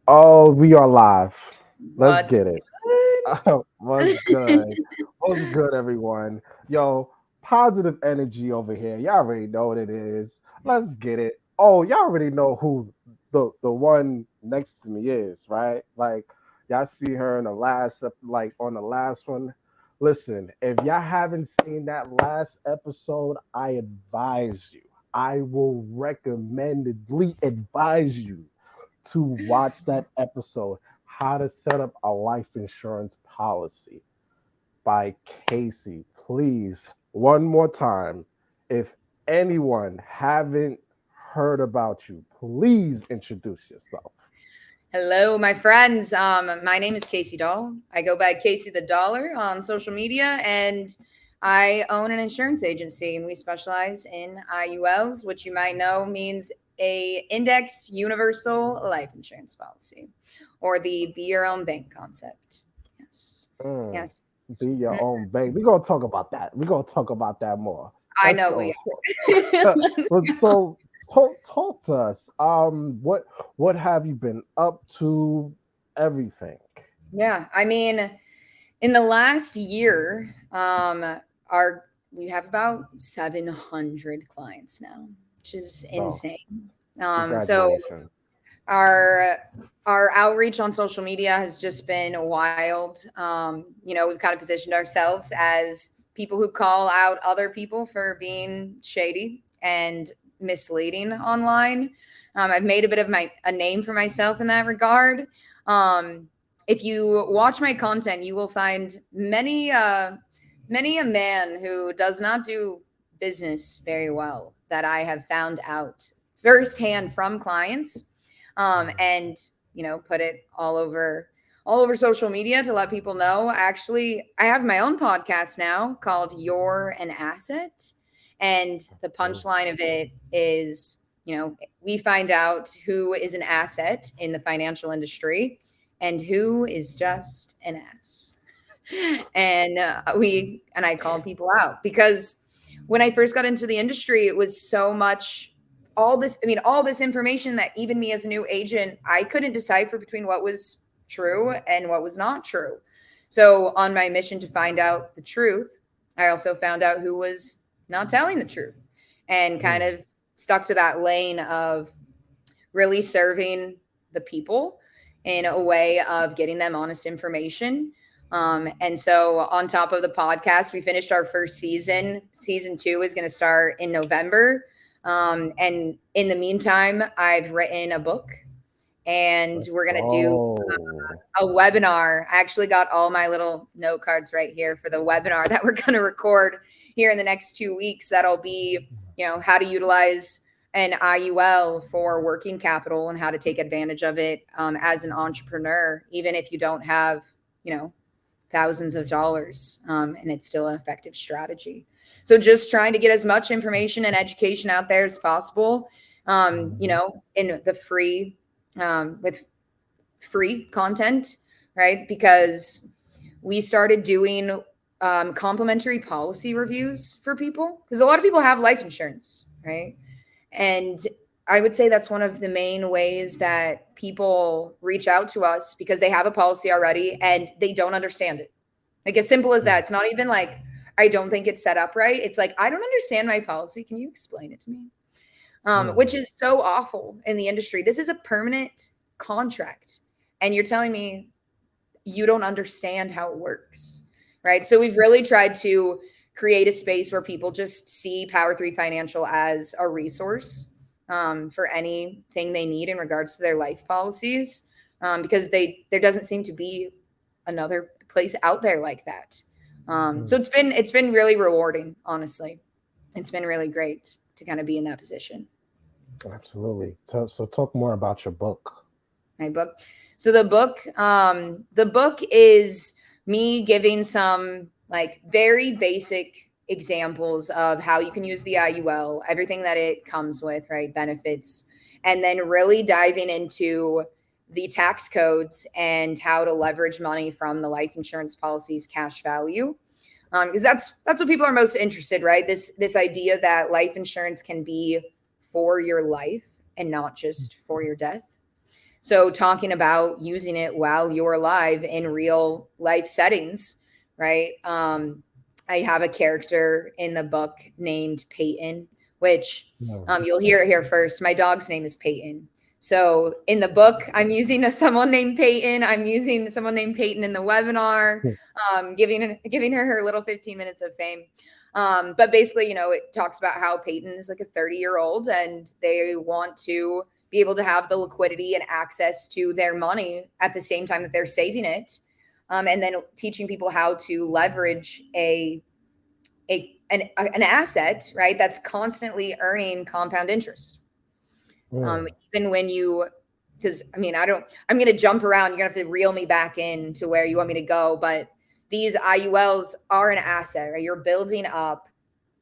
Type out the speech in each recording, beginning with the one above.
Oh, we are live. Let's What's get it. What's good? What's good, everyone? Yo, positive energy over here. Y'all already know what it is. Let's get it. Oh, y'all already know who the one next to me is, right? Like y'all see her in the like on the last one. Listen, if y'all haven't seen that last episode, I advise you. I will recommendedly advise you to watch that episode, How to Set Up a Life Insurance Policy by Casey. Please, one more time, if anyone haven't heard about you, please introduce yourself. Hello, my friends. My name is Casey Doll. I go by CaseytheDollar on social media, and I own an insurance agency, and we specialize in IULs, which you might know means a indexed universal life insurance policy, or the be your own bank concept. Yes, Mm, yes. be your Mm, own bank. We're gonna talk about that. We're gonna talk about that more. I Let's know go. we So, are. Let's go. so talk to us. What have you been up to? Everything. Yeah, I mean, in the last year, our we have about 700 clients now, which is Oh, insane. So congratulations. our our outreach on social media has just been wild. We've kind of positioned ourselves as people who call out other people for being shady and misleading online. I've made a bit of a name for myself in that regard. Um, if you watch my content, you will find many a man who does not do business very well that I have found out firsthand from clients, and put it all over social media to let people know. Actually, I have my own podcast now called You're an Asset, and the punchline of it is, we find out who is an asset in the financial industry and who is just an ass. And I called people out because when I first got into the industry, it was so much all this information that even me as a new agent, I couldn't decipher between what was true and what was not true. So on my mission to find out the truth, I also found out who was not telling the truth and kind Mm. of stuck to that lane of really serving the people in a way of getting them honest information. And so, on top of the podcast, we finished our first season. Season two is going to start in November. And in the meantime, I've written a book and Let's we're going to do go. a webinar. I actually got all my little note cards right here for the webinar that we're going to record here in the next 2 weeks. That'll be, how to utilize an IUL for working capital and how to take advantage of it as an entrepreneur, even if you don't have, you know, thousands of dollars, and it's still an effective strategy. So just trying to get as much information and education out there as possible, Mhm. in the free, with free content, right? Because we started doing complimentary policy reviews for people because a lot of people have life insurance, right? And I would say that's one of the main ways that people reach out to us because they have a policy already and they don't understand it. Like as simple as that. Mm. It's not even like, I don't think it's set up right. It's like, I don't understand my policy. Can you explain it to me? Which Mm. is so awful in the industry. This is a permanent contract. And you're telling me you don't understand how it works, right? So we've really tried to create a space where people just see Power 3 Financial as a resource for anything they need in regards to their life policies, because there doesn't seem to be another place out there like that. So Mm. it's been really rewarding, honestly. It's been really great to kind of be in that position. Absolutely. So talk more about your book. My book. So the book is me giving some like very basic examples of how you can use the IUL, everything that it comes with, right? Benefits, and then really diving into the tax codes and how to leverage money from the life insurance policy's cash value. Because that's what people are most interested, right? This idea that life insurance can be for your life and not just for your death. So talking about using it while you're alive in real life settings, right? I have a character in the book named Peyton, which Mm. you'll hear it here first. My dog's name is Peyton. So in the book, I'm using someone named Peyton. I'm using someone named Peyton in the webinar, giving her little 15 minutes of fame. But basically, it talks about how Peyton is like a 30-year-old and they want to be able to have the liquidity and access to their money at the same time that they're saving it. And then teaching people how to leverage an asset, right? That's constantly earning compound interest. Mm. Even when because I'm going to jump around. You're going to have to reel me back in to where you want me to go. But these IULs are an asset, right? You're building up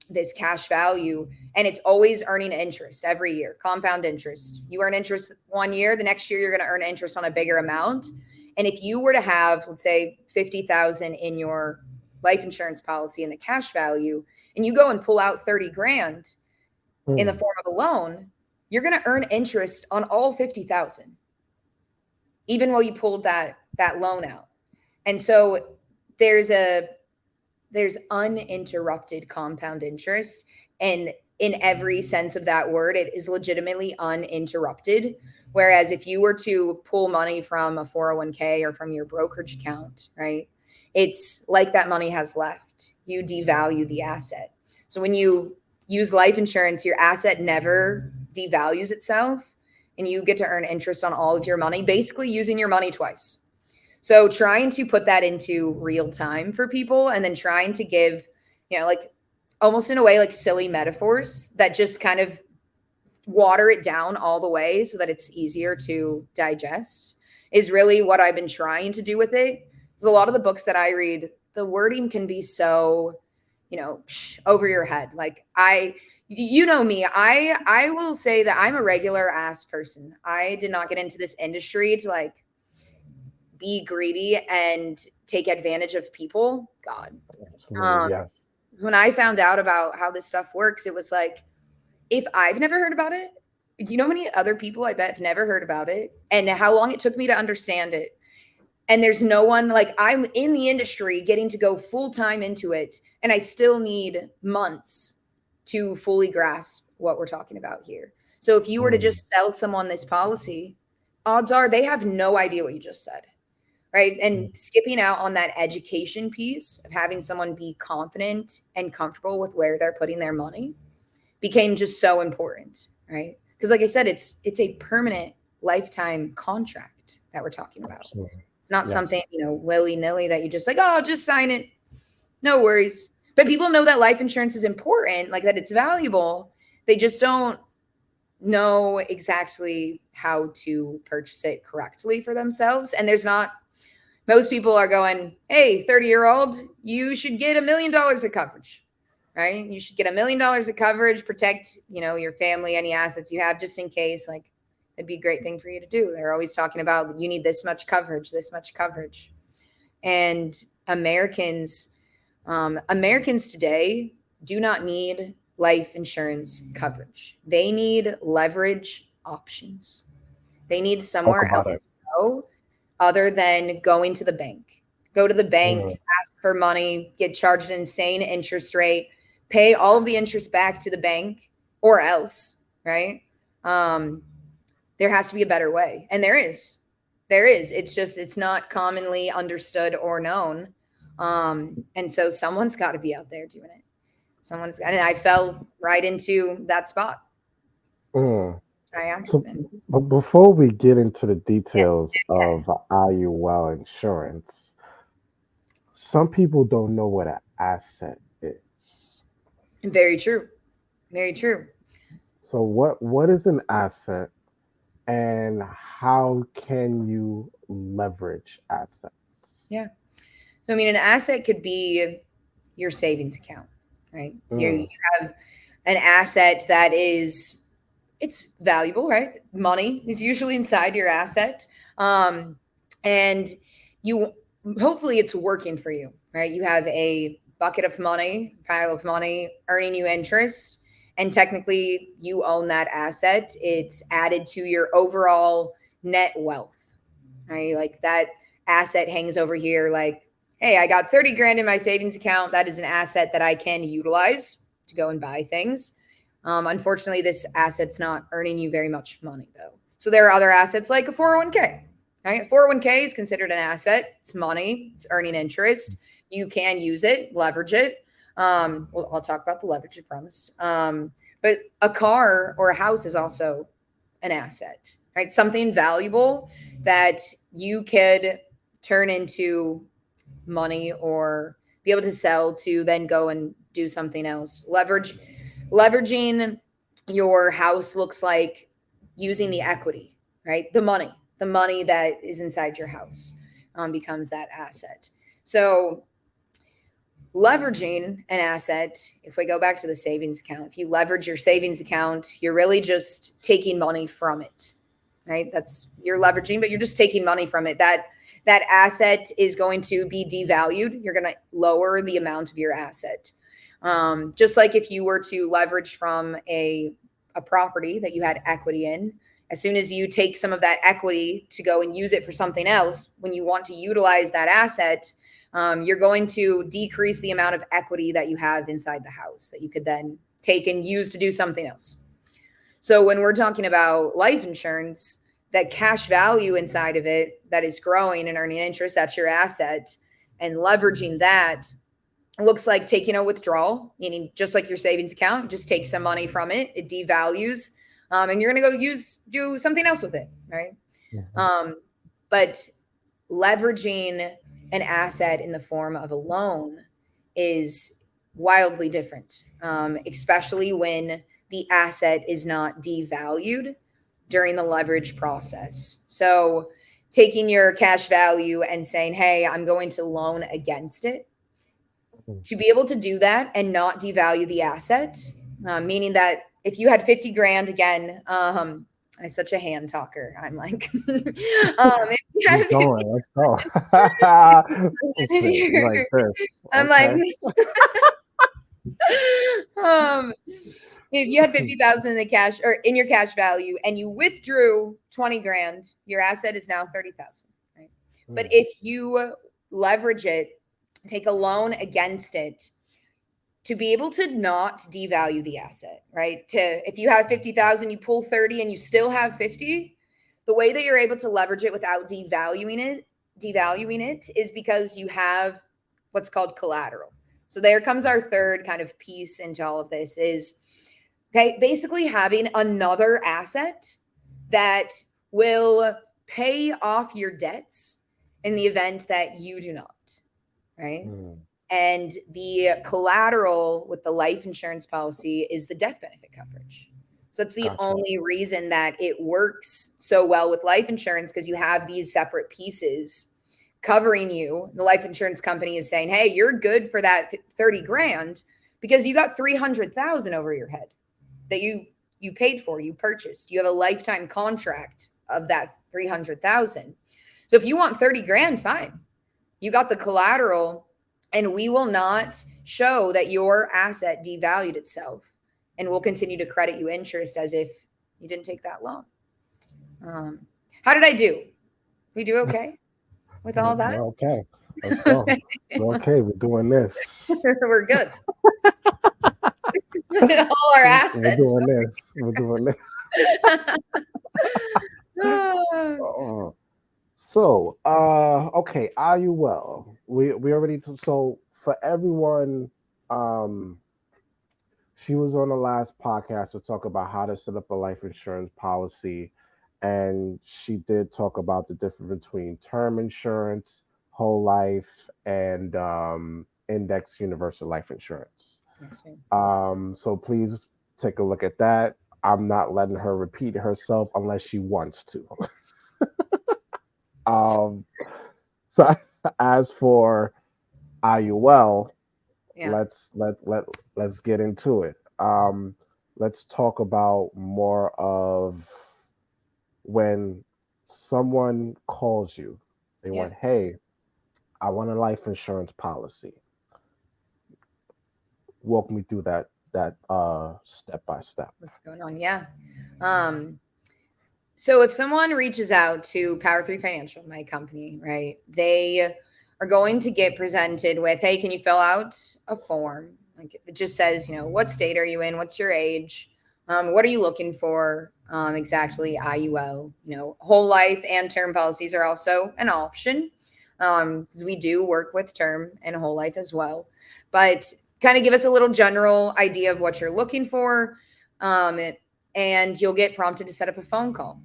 this cash value and it's always earning interest every year, compound interest. You earn interest one year, the next year you're going to earn interest on a bigger amount. And if you were to have, let's say, 50,000 in your life insurance policy and the cash value, and you go and pull out 30 grand in the Mm. form of a loan, you're going to earn interest on all 50,000, even while you pulled that loan out. And so there's uninterrupted compound interest. And in every sense of that word, it is legitimately uninterrupted. Whereas if you were to pull money from a 401k or from your brokerage account, right, it's like that money has left. You devalue the asset. So when you use life insurance, your asset never devalues itself and you get to earn interest on all of your money, basically using your money twice. So trying to put that into real time for people and then trying to give, like almost in a way like silly metaphors that just kind of water it down all the way so that it's easier to digest is really what I've been trying to do with it. Because a lot of the books that I read, the wording can be so, over your head. Like you know me, I will say that I'm a regular ass person. I did not get into this industry to like be greedy and take advantage of people. God. Absolutely. Yes. When I found out about how this stuff works, it was like, if I've never heard about it, you know how many other people I bet have never heard about it and how long it took me to understand it. And there's no one like I'm in the industry getting to go full time into it. And I still need months to fully grasp what we're talking about here. So if you were to Mm. just sell someone this policy, odds are they have no idea what you just said. Right. And skipping out on that education piece of having someone be confident and comfortable with where they're putting their money became just so important. Right. Because like I said, it's a permanent lifetime contract that we're talking about. Absolutely. It's not Yes. something, willy-nilly that you just like, oh, just sign it. No worries. But people know that life insurance is important, like that it's valuable. They just don't know exactly how to purchase it correctly for themselves. And most people are going, hey, 30-year-old, you should get $1 million of coverage, right? You should get $1 million of coverage, protect, your family, any assets you have, just in case. Like, it'd be a great thing for you to do. They're always talking about you need this much coverage, this much coverage. And Americans today do not need life insurance coverage. They need leverage options. They need Talk somewhere else about it. to go other than going to the bank. Go to the bank, Mm. ask for money, get charged an insane interest rate, pay all of the interest back to the bank or else, right? There has to be a better way. And there is. There is. It's not commonly understood or known. And so someone's got to be out there doing it. And I fell right into that spot Mm. by So, accident. but before we get into the Yeah. details of IUL insurance, some people don't know what an asset is. Very true. Very true. So, what is an asset, and how can you leverage assets? Yeah. So, an asset could be your savings account, right? You Mm. have an asset that it's valuable, right? Money is usually inside your asset. And you hopefully it's working for you, right? You have a bucket of money, pile of money earning you interest, and technically you own that asset. It's added to your overall net wealth, right? Like that asset hangs over here, like, hey, I got 30 grand in my savings account. That is an asset that I can utilize to go and buy things. Unfortunately, this asset's not earning you very much money, though. So there are other assets like a 401k. Right? 401k is considered an asset. It's money. It's earning interest. You can use it, leverage it. Well, I'll talk about the leverage, I promise. But a car or a house is also an asset, right? Something valuable that you could turn into money or be able to sell to then go and do something else. Leveraging your house looks like using the equity, right? The money that is inside your house becomes that asset. So leveraging an asset, if we go back to the savings account, if you leverage your savings account, you're really just taking money from it, right? That's you're leveraging, but you're just taking money from it. That asset is going to be devalued. You're going to lower the amount of your asset. Just like if you were to leverage from a property that you had equity in, as soon as you take some of that equity to go and use it for something else, when you want to utilize that asset, you're going to decrease the amount of equity that you have inside the house that you could then take and use to do something else. So when we're talking about life insurance, that cash value inside of it that is growing and earning interest, that's your asset. And leveraging that looks like taking a withdrawal, meaning just like your savings account, just take some money from it, it devalues, and you're going to go do something else with it, right? Mhm. But leveraging an asset in the form of a loan is wildly different, especially when the asset is not devalued during the leverage process. So, taking your cash value and saying, hey, I'm going to loan against it, to be able to do that and not devalue the asset, meaning that if you had 50 grand again, I'm such a hand talker. I'm like, if you Keep had 50 going. Let's go. in Listen, you like here, this. I'm like, Okay. um, if you had 50,000 in the cash or in your cash value and you withdrew 20 grand, your asset is now 30,000, right? But Mm, if you leverage it, take a loan against it, to be able to not devalue the asset, right? To if you have 50,000, you pull 30 and you still have 50, the way that you're able to leverage it without devaluing it is because you have what's called collateral. So there comes our third kind of piece into all of this is basically having another asset that will pay off your debts in the event that you do not, right? mm, And the collateral with the life insurance policy is the death benefit coverage. So that's the gotcha. only reason that it works so well with life insurance, because you have these separate pieces covering you. The life insurance company is saying, hey, you're good for that 30 grand because you got 300,000 over your head that you paid for, you purchased. You have a lifetime contract of that 300,000. So if you want 30 grand, fine. You got the collateral, and we will not show that your asset devalued itself, and we'll continue to credit you interest as if you didn't take that loan. How did I do? We do okay with all that? We're okay. Let's go. We're okay. We're doing this. We're good. All our We're assets. doing this. We're doing this. Oh. So, okay, are you well? We already so for everyone, um, she was on the last podcast to talk about how to set up a life insurance policy, and she did talk about the difference between term insurance, whole life, and index universal life insurance. Yes, sir. So please take a look at that. I'm not letting her repeat herself unless she wants to. Um, so as for IUL, Yeah. let's get into it. Let's talk about more of when someone calls you. They Yeah. want, hey, I want a life insurance policy. Walk me through that step by step. What's going on? Yeah. Um, So if someone reaches out to Power 3 Financial, my company, right, they are going to get presented with, hey, can you fill out a form? Like it just says, what state are you in? What's your age? What are you looking for? Exactly, IUL, whole life and term policies are also an option because we do work with term and whole life as well. But kind of give us a little general idea of what you're looking for. Um, and you'll get prompted to set up a phone call.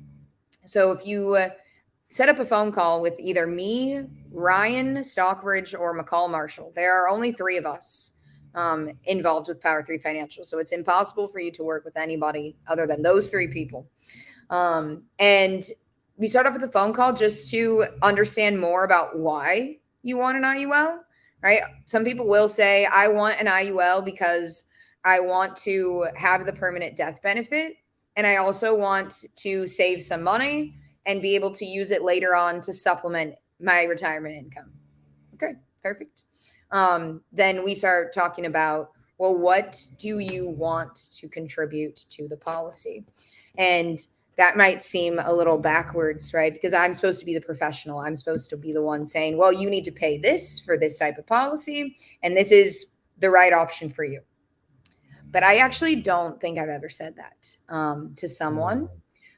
So if you set up a phone call with either me, Ryan Stockbridge, or McCall Marshall, there are only three of us involved with Power 3 Financial. So it's impossible for you to work with anybody other than those three people. And we start off with a phone call just to understand more about why you want an IUL, right? Some people will say, I want an IUL because I want to have the permanent death benefit. And I also want to save some money and be able to use it later on to supplement my retirement income. Okay, perfect. Then we start talking about, well, what do you want to contribute to the policy? And that might seem a little backwards, right? Because I'm supposed to be the professional. I'm supposed to be the one saying, well, you need to pay this for this type of policy, and this is the right option for you. But I actually don't think I've ever said that to someone,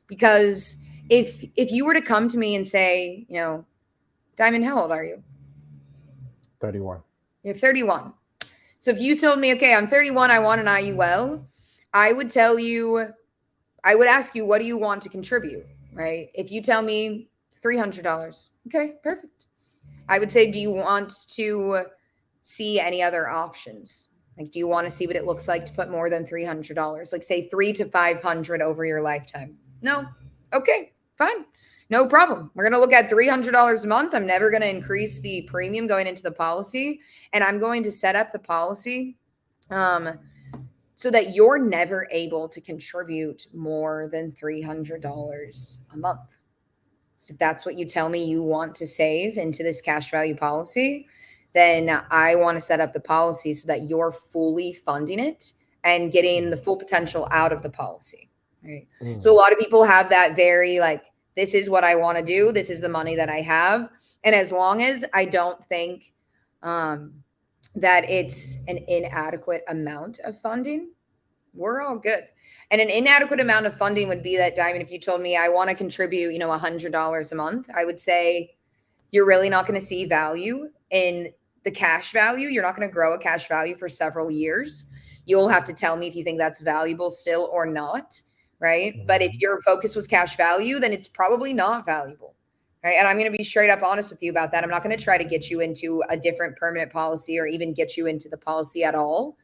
because if you were to come to me and say, Diamond, how old are you? 31. You're 31. So if you told me, okay, I'm 31, I want an IUL, I would tell you, I would ask you, what do you want to contribute, right? If you tell me $300, okay, perfect. I would say, do you want to see any other options? Like, do you want to see what it looks like to put more than $300? Like, say, 300 to 500 over your lifetime? No. Okay, fine. No problem. We're going to look at $300 a month. I'm never going to increase the premium going into the policy. And I'm going to set up the policy so that you're never able to contribute more than $300 a month. So if that's what you tell me you want to save into this cash value policy, then I want to set up the policy so that you're fully funding it and getting the full potential out of the policy. Right. So a lot of people have that very like, this is what I want to do. This is the money that I have. And as long as I don't think that it's an inadequate amount of funding, we're all good. And an inadequate amount of funding would be that, Diamond, if you told me I want to contribute, $100 a month, I would say you're really not going to see value in the cash value. You're not going to grow a cash value for several years. You'll have to tell me if you think that's valuable still or not, right? But if your focus was cash value, then it's probably not valuable, right? And I'm going to be straight up honest with you about that. I'm not going to try to get you into a different permanent policy or even get you into the policy at all.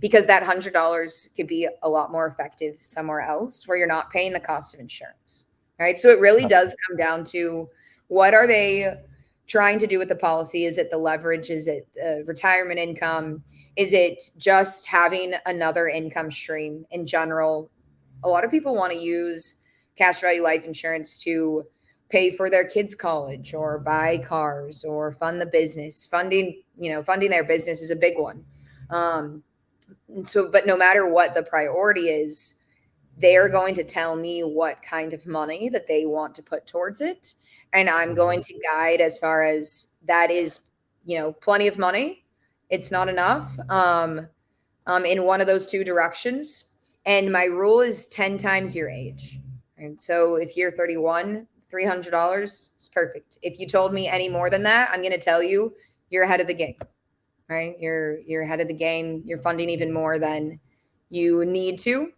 Because that $100 could be a lot more effective somewhere else where you're not paying the cost of insurance, right? So it really does come down to, what are they trying to do with the policy? Is it the leverage? Is it retirement income? Is it just having another income stream in general? A lot of people want to use cash value life insurance to pay for their kids' college or buy cars or fund the business. Funding their business is a big one. But no matter what the priority is, they're going to tell me what kind of money that they want to put towards it. And I'm going to guide as far as that is, plenty of money. It's not enough in one of those two directions. And my rule is 10 times your age. And so if you're 31, $300 is perfect. If you told me any more than that, I'm going to tell you you're ahead of the game. Right? You're ahead of the game. You're funding even more than you need to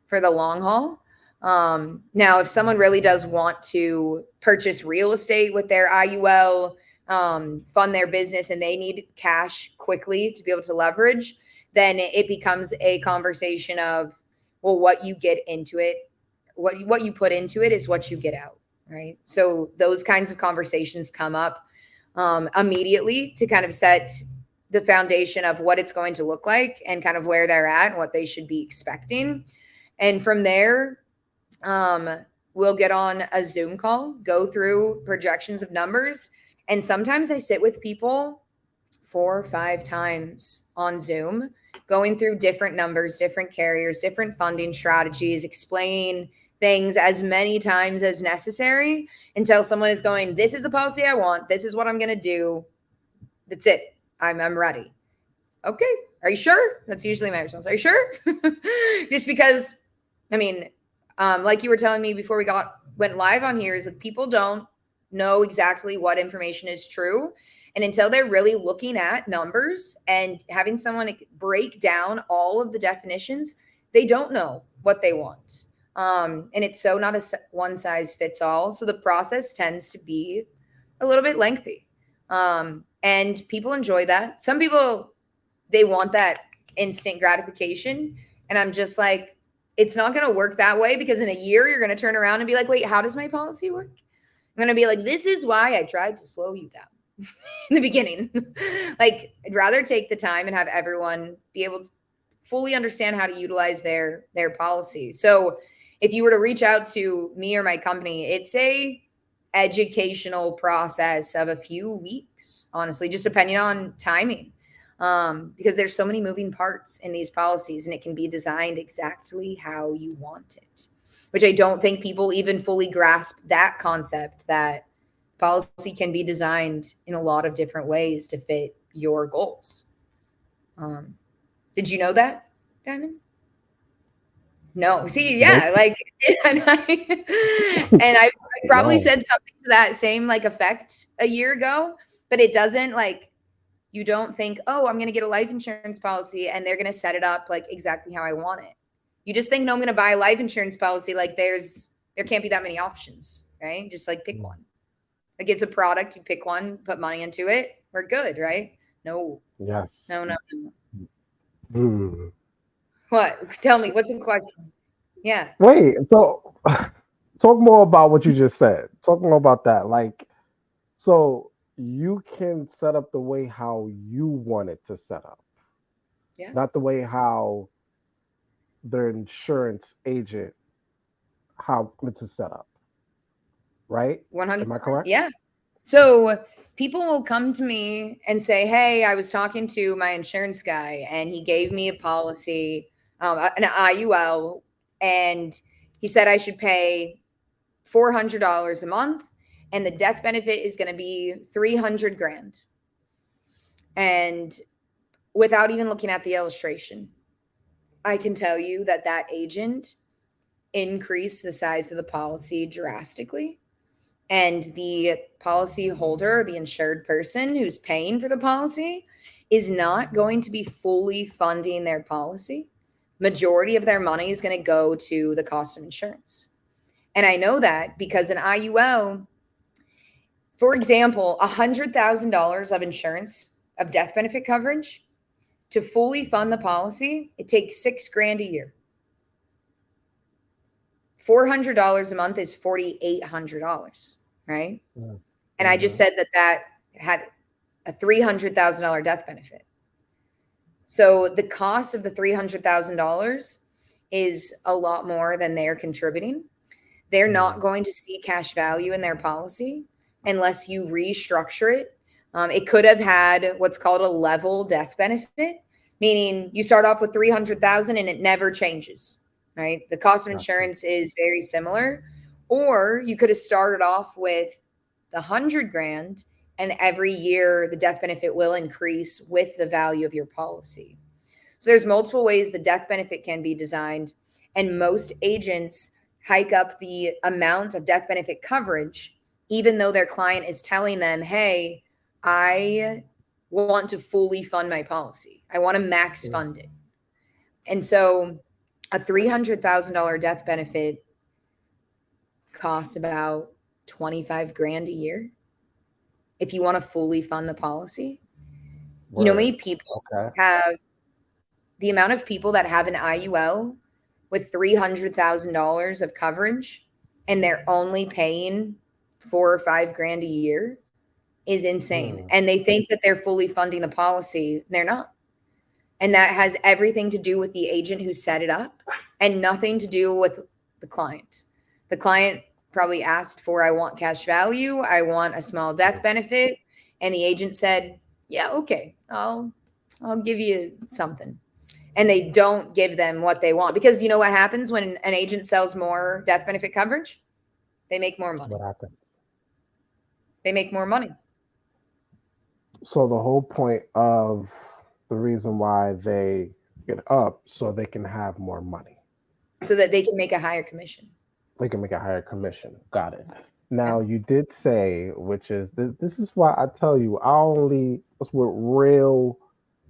for the long haul. Now, if someone really does want to purchase real estate with their IUL, fund their business, and they need cash quickly to be able to leverage, then it becomes a conversation of, well, what you get into it, what you put into it is what you get out, right? So those kinds of conversations come up immediately to kind of set the foundation of what it's going to look like and kind of where they're at and what they should be expecting. And from there, we'll get on a Zoom call, go through projections of numbers. And sometimes I sit with people 4 or 5 times on Zoom, going through different numbers, different carriers, different funding strategies, explaining things as many times as necessary until someone is going, this is the policy I want. This is what I'm going to do. That's it. I'm ready. Okay. Are you sure? That's usually my response. Are you sure? Just because, I mean, like you were telling me before we went live on here, is like people don't know exactly what information is true. And until they're really looking at numbers and having someone break down all of the definitions, they don't know what they want. And it's so not a one size fits all. So the process tends to be a little bit lengthy. And people enjoy that. Some people, they want that instant gratification. And I'm just like, it's not going to work that way, because in a year, you're going to turn around and be like, wait, how does my policy work? I'm going to be like, this is why I tried to slow you down in the beginning. Like, I'd rather take the time and have everyone be able to fully understand how to utilize their policy. So if you were to reach out to me or my company, it's a educational process of a few weeks, honestly, just depending on timing. Because there's so many moving parts in these policies, and it can be designed exactly how you want it, which I don't think people even fully grasp that concept, that policy can be designed in a lot of different ways to fit your goals. Did you know that, Diamond? No. See, Nope. yeah, like, and I probably No. said something to that same like effect a year ago, but it doesn't, like, you don't think, oh, I'm going to get a life insurance policy and they're going to set it up like exactly how I want it. You just think, no, I'm going to buy a life insurance policy. Like there can't be that many options, right? Just like pick one. Like it's a product, you pick one, put money into it, we're good, right? No, Yes. no. Hmm. What? Tell me, what's the question? Yeah. Wait, so talk more about what you just said. Talk more about that. Like, so you can set up the way how you want it to set up, Yeah. not the way how the insurance agent how it to set up. Right? Am I 100%. correct? Yeah. So people will come to me and say, hey, I was talking to my insurance guy and he gave me a policy, an IUL, and he said I should pay $400 a month and the death benefit is going to be 300 grand. And without even looking at the illustration, I can tell you that that agent increased the size of the policy drastically. And the policy holder, the insured person who's paying for the policy, is not going to be fully funding their policy. Majority of their money is going to go to the cost of insurance. And I know that because an IUL, for example, $100,000 of insurance of death benefit coverage, to fully fund the policy, it takes $6,000 a year. $400 a month is $4,800, right? Mm. And I just said that had a $300,000 death benefit. So the cost of the $300,000 is a lot more than they're contributing. They're not going to see cash value in their policy unless you restructure it. It could have had what's called a level death benefit, meaning you start off with 300,000 and it never changes, right? The cost of insurance is very similar. Or you could have started off with the 100 grand, and every year the death benefit will increase with the value of your policy. So there's multiple ways the death benefit can be designed, and most agents hike up the amount of death benefit coverage even though their client is telling them, hey, I want to fully fund my policy. I want to max fund it. And so a $300,000 death benefit costs about 25 grand a year if you want to fully fund the policy. You know, many people have the amount of people that have an IUL with $300,000 of coverage and they're only paying 4 or 5 grand a year is insane. And they think that they're fully funding the policy. They're not. And that has everything to do with the agent who set it up and nothing to do with the client. The client probably asked for, I want cash value, I want a small death benefit. And the agent said, yeah, okay, I'll give you something. and they don't give them what they want. Because you know what happens when an agent sells more death benefit coverage? They make more money. What happens? They make more money. So the whole point of the reason why they get up so they can have more money. So that they can make a higher commission. They can make a higher commission. Got it. Yeah. Now you did say, which is this is why I tell you, I only was with real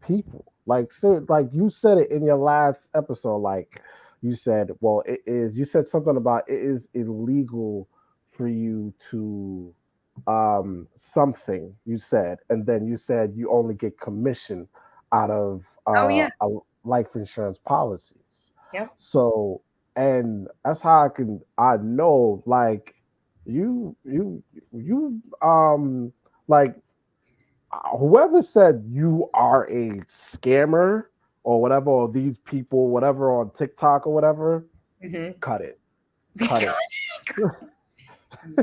people. Like so, like you said it in your last episode. Like you said, well, it is. You said something about it is illegal for you to something. You said, and then you said you only get commission out of Oh yeah. life insurance policies. Yep. So and that's how I know like you like whoever said you are a scammer or whatever, or these people whatever on TikTok or whatever, Mm-hmm. cut it, cut it.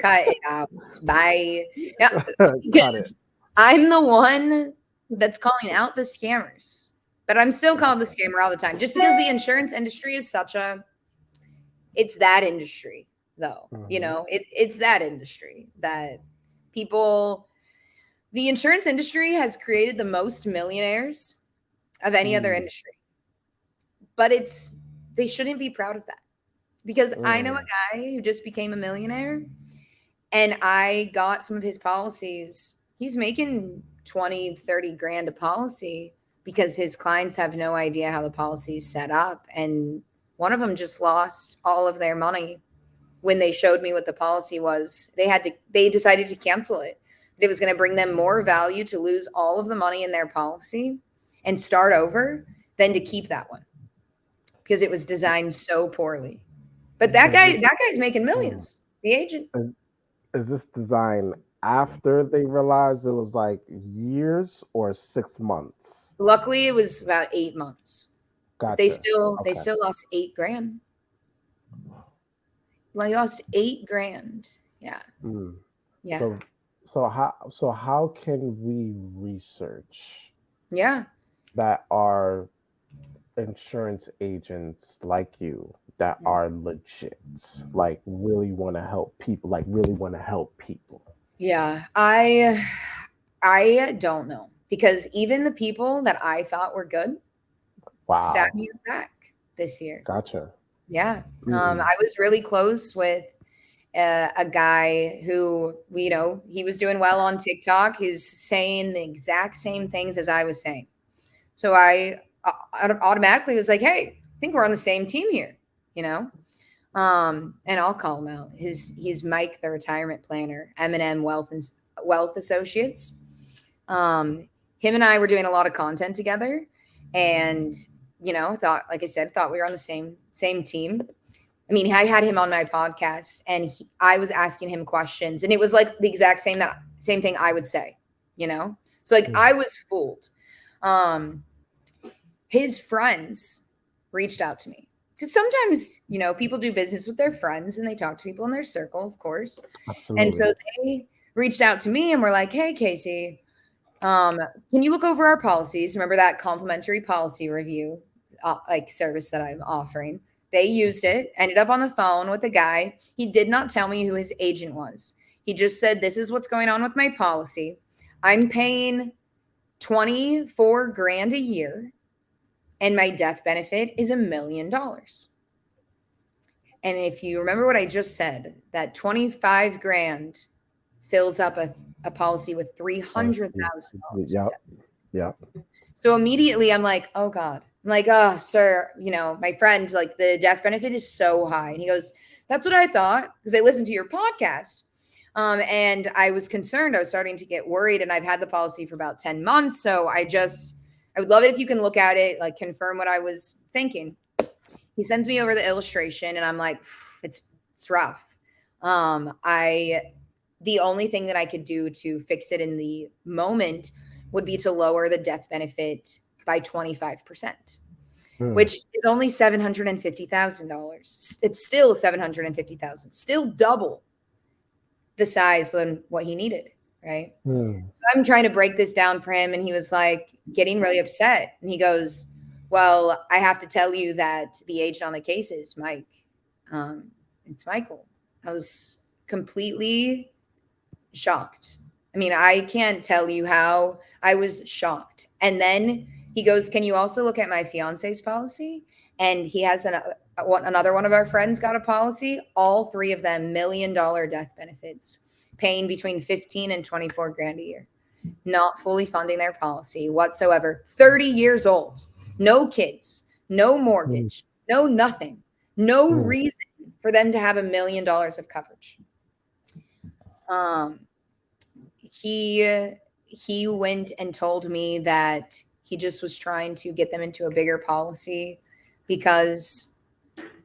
Cut it out. Bye. Yeah, Cut it. because I'm the one that's calling out the scammers, but I'm still called the scammer all the time, just because the insurance industry is it's that industry though. Mhm. It's that industry that people, the insurance industry has created the most millionaires of any other Mm, industry, but they shouldn't be proud of that, because I know a mm, guy who just became a millionaire, and I got some of his policies. He's making 20, 30 grand a policy because his clients have no idea how the policy is set up. And one of them just lost all of their money when they showed me what the policy was. They decided to cancel it. It was going to bring them more value to lose all of the money in their policy and start over than to keep that one, because it was designed so poorly. But is this that guy's making mm, millions. The agent. is, is this design after they realized it was like years or 6 months? Luckily, it was about 8 months, but Gotcha. they Okay. still lost 8 grand. Well, they lost 8 grand. Yeah, Mm. yeah, So how can we research yeah, that are insurance agents like you that are legit, like really want to help people, like really want to help people? yeah. I don't know, because even the people that I thought were good stabbed Wow. me in the back this year. Gotcha. Yeah, Mm, I was really close with a guy who, he was doing well on TikTok. He's saying the exact same things as I was saying. So I automatically was like, hey, I think we're on the same team here, you know? And I'll call him out. He's Mike, the retirement planner, M&M Wealth Associates. Him and I were doing a lot of content together, and like I said, thought we were on the same team. I mean, I had him on my podcast, and I was asking him questions, and it was like the exact same thing I would say, you know. So like mm, I was fooled. Um, his friends reached out to me, because sometimes people do business with their friends and they talk to people in their circle, of course. And absolutely. so they reached out to me and were like, hey, Casey, can you look over our policies? Remember that complimentary policy review like service that I'm offering? They used it, ended up on the phone with the guy. He did not tell me who his agent was. He just said, this is what's going on with my policy. I'm paying 24 grand a year, and my death benefit is $1 million. And if you remember what I just said, that 25 grand fills up a policy with Policy. $300,000 in Yep. debt. Yep. So immediately I'm like, oh God. I'm like, oh, sir, my friend, like the death benefit is so high. And he goes, that's what I thought, because I listened to your podcast. And I was concerned. I was starting to get worried, and I've had the policy for about 10 months. So I would love it if you can look at it, like confirm what I was thinking. He sends me over the illustration, and I'm like, it's rough. The only thing that I could do to fix it in the moment would be to lower the death benefit by 25%, Mm, which is only $750,000. It's still $750,000, still double the size than what he needed, right? mm, So I'm trying to break this down for him, and he was like getting really upset. And he goes, Well, I have to tell you that the agent on the case is Mike. It's Michael. I was completely shocked. I mean, I can't tell you how I was shocked. And then he goes, "Can you also look at my fiance's policy?" And he has another one of our friends got a policy. All three of them $1 million death benefits, paying between 15 and 24 grand a year, not fully funding their policy whatsoever. 30 years old, no kids, no Mm, mortgage, no nothing, no mm, reason for them to have $1 million of coverage. Um, he went and told me that he just was trying to get them into a bigger policy because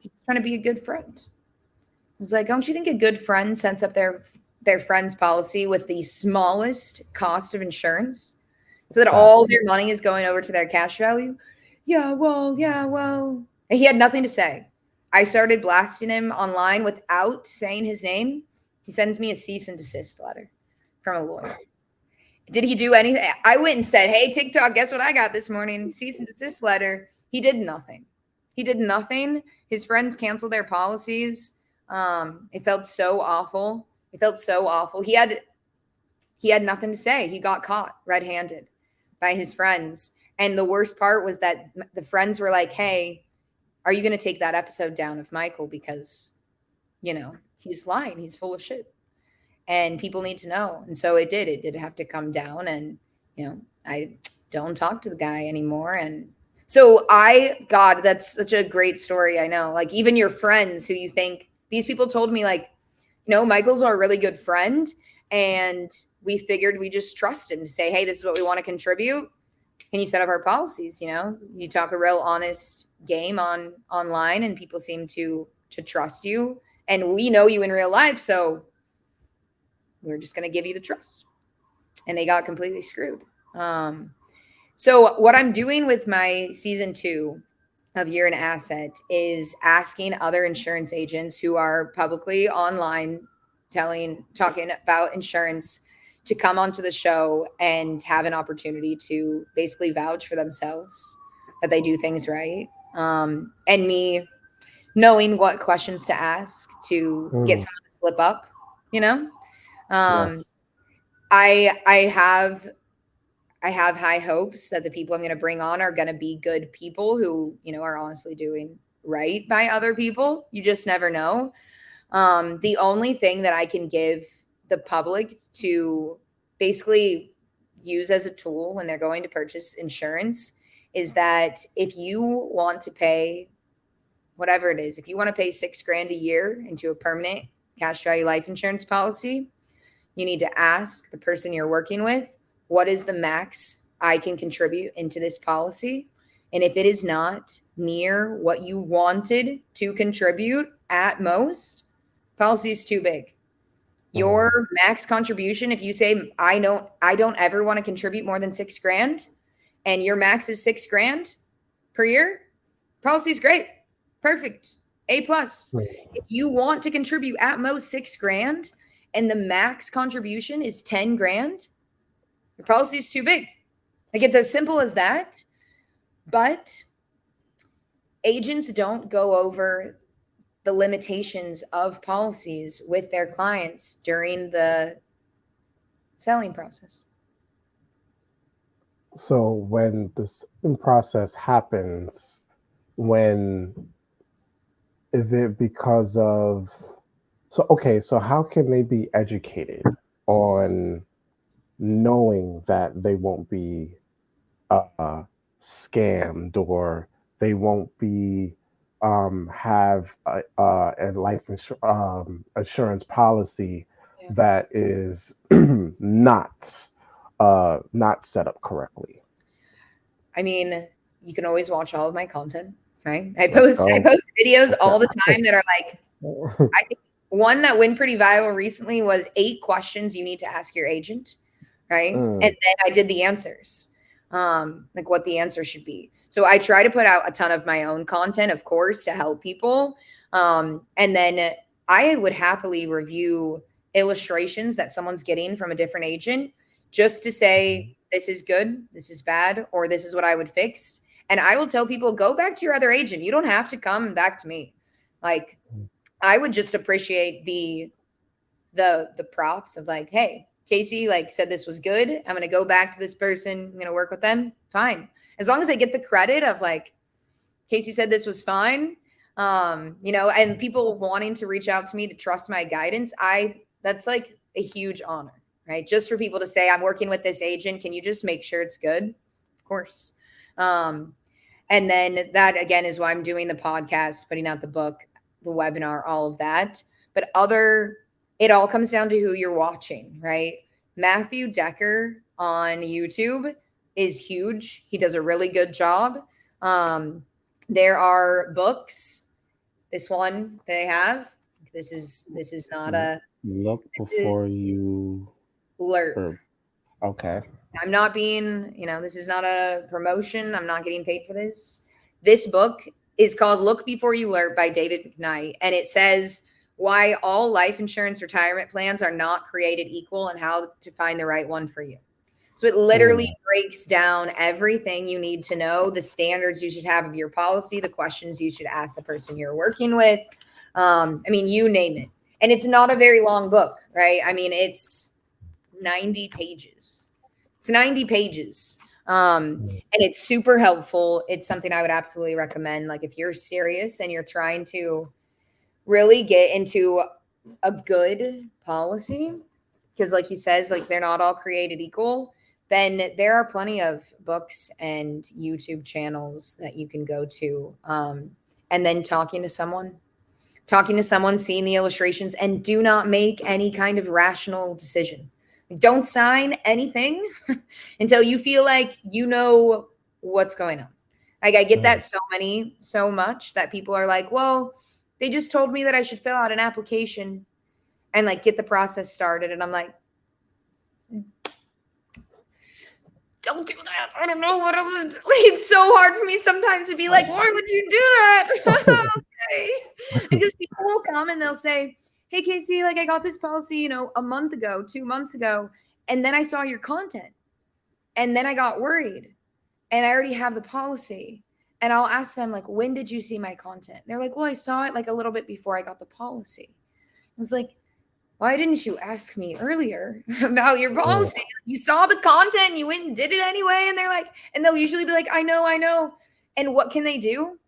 he's trying to be a good friend. I was like, don't you think a good friend sets up their friend's policy with the smallest cost of insurance so that all facts. their money is going over to their cash value? Yeah, well. And he had nothing to say. I started blasting him online without saying his name. He sends me a cease and desist letter from a lawyer. Did he do anything? I went and said, "Hey, TikTok, guess what I got this morning? Cease and desist letter." He did nothing. He did nothing. His friends canceled their policies. It felt so awful. It felt so awful. He had nothing to say. He got caught red-handed by his friends. And the worst part was that the friends were like, "Hey, are you going to take that episode down of Michael because, he's lying. He's full of shit." And people need to know. And so it did have to come down. And I don't talk to the guy anymore. And so God, that's such a great story. I know, like, even your friends who you think, these people told me, like, Michael's our really good friend, and we figured we just trust him to say, "Hey, this is what we want to contribute. Can you set up our policies?" You talk a real honest game online, and people seem to trust you, and we know you in real life, so we're just going to give you the trust. And they got completely screwed. So what I'm doing with my season 2 of You're an Asset is asking other insurance agents who are publicly online talking about insurance to come onto the show and have an opportunity to basically vouch for themselves that they do things right. And me knowing what questions to ask to get Mm, someone to slip up, you know? Um, yes. I have high hopes that the people I'm going to bring on are going to be good people who, are honestly doing right by other people. You just never know. The only thing that I can give the public to basically use as a tool when they're going to purchase insurance is that if you want to pay whatever it is, if you want to pay 6 grand a year into a permanent cash value life insurance policy, you need to ask the person you're working with, what is the max I can contribute into this policy? And if it is not near what you wanted to contribute at most, policy is too big. Your Mm, max contribution, if you say I don't ever want to contribute more than 6 grand, and your max is 6 grand per year, policy is great. Perfect. A plus. mm, If you want to contribute at most 6 grand and the max contribution is 10 grand, your policy is too big. Like, it's as simple as that. But agents don't go over the limitations of policies with their clients during the selling process. So when the selling process happens, when is it because of so okay, so how can they be educated on knowing that they won't be scammed or they won't be have a insurance policy Yeah. that is not set up correctly. I mean, you can always watch all of my content, right? I Let's post I go. post videos Let's all the go. time that are like, I think one that went pretty viral recently was 8 questions you need to ask your agent, right? And Mm, then I did the answers, like what the answer should be. So I try to put out a ton of my own content, of course, to help people. And then I would happily review illustrations that someone's getting from a different agent just to say, this is good, this is bad, or this is what I would fix. And I will tell people, go back to your other agent. You don't have to come back to me. Like, I would just appreciate the props of like, hey, Casey like said this was good. I'm going to go back to this person. I'm going to work with them. Fine. As long as I get the credit of like, Casey said this was fine. And people wanting to reach out to me to trust my guidance. That's like a huge honor, right? Just for people to say, I'm working with this agent. Can you just make sure it's good? Of course. And then that again is why I'm doing the podcast, putting out the book, the webinar, all of that. But it all comes down to who you're watching, right? Matthew Decker on YouTube is huge. He does a really good job. There are books. This one they have. This is not a look before you learn. Okay. I'm not being, this is not a promotion. I'm not getting paid for this. This book is called Look Before You Learn by David McKnight. And it says why all life insurance retirement plans are not created equal and how to find the right one for you. So it literally breaks down everything you need to know, the standards you should have of your policy, the questions you should ask the person you're working with. You name it. And it's not a very long book, right? It's 90 pages. It's 90 pages. And it's super helpful. It's something I would absolutely recommend. Like if you're serious and you're trying to really get into a good policy, because like he says, like they're not all created equal, then there are plenty of books and YouTube channels that you can go to. And then talking to someone, seeing the illustrations, and do not make any kind of rational decision. Don't sign anything until you feel like you know what's going on. Like I get that so much that people are like, well, they just told me that I should fill out an application and like get the process started. And I'm like, don't do that. I don't know what it's so hard for me sometimes to be like, why would you do that? Okay. Because people will come and they'll say, hey, Casey, like I got this policy, a month ago, 2 months ago. And then I saw your content and then I got worried and I already have the policy. And I'll ask them like, when did you see my content? They're like, well, I saw it like a little bit before I got the policy. I was like, why didn't you ask me earlier about your policy? You saw the content, you went and did it anyway. And they're like, and they'll usually be like, I know. And what can they do?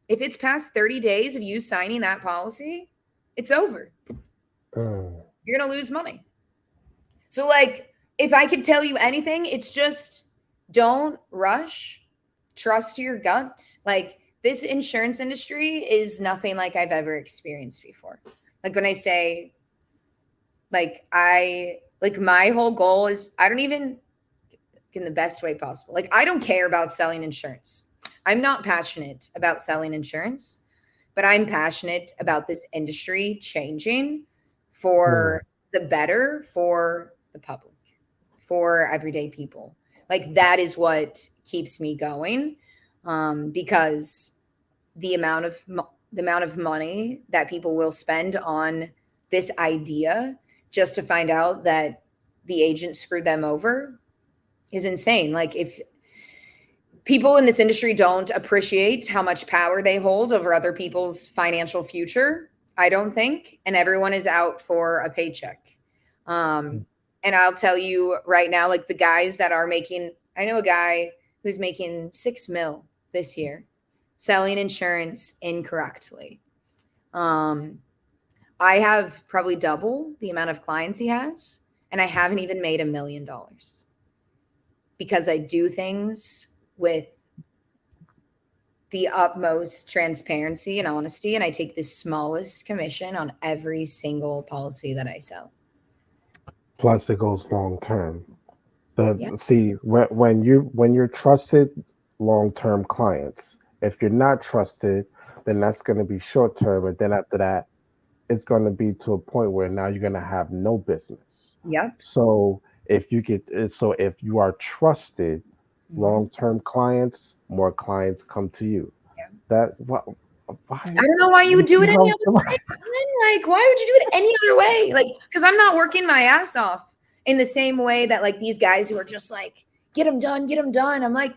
If it's past 30 days of you signing that policy, it's over. You're going to lose money. So like, if I could tell you anything, it's just don't rush, trust your gut. Like this insurance industry is nothing like I've ever experienced before. Like when I say, my whole goal is I don't even, in the best way possible. Like I don't care about selling insurance. I'm not passionate about selling insurance, but I'm passionate about this industry changing for the better, for the public, for everyday people. Like that is what keeps me going, because the amount of money that people will spend on this idea just to find out that the agent screwed them over is insane. Like if people in this industry don't appreciate how much power they hold over other people's financial future, I don't think, and everyone is out for a paycheck. And I'll tell you right now, like the guys that are making, I know a guy who's making $6 million this year selling insurance incorrectly. I have probably double the amount of clients he has, and I haven't even made $1 million because I do things with the utmost transparency and honesty, and I take the smallest commission on every single policy that I sell. Plus, it goes long term. See, when you're trusted long term clients, if you're not trusted, then that's going to be short term, and then after that, it's going to be to a point where now you're going to have no business. Yeah. So if you are trusted, long term clients, more clients come to you. Yeah. I don't know why you would do it any other way. Like, why would you do it any other way? Like, because I'm not working my ass off in the same way that like these guys who are just like, get them done. I'm like,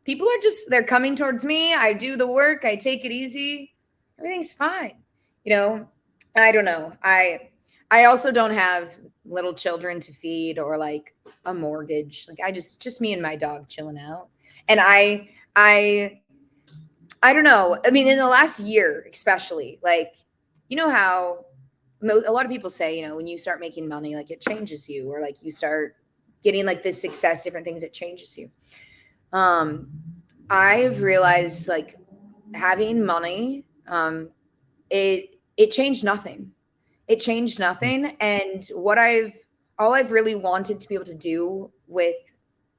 people are just, they're coming towards me. I do the work. I take it easy. Everything's fine. You know, I don't know. I also don't have little children to feed or like a mortgage. Like I just me and my dog chilling out. And I don't know. I mean, in the last year, especially, like, you know how a lot of people say, you know, when you start making money, like it changes you, or like you start getting like this success, different things, it changes you. Um, I've realized like having money, it changed nothing. It changed nothing. And all I've really wanted to be able to do with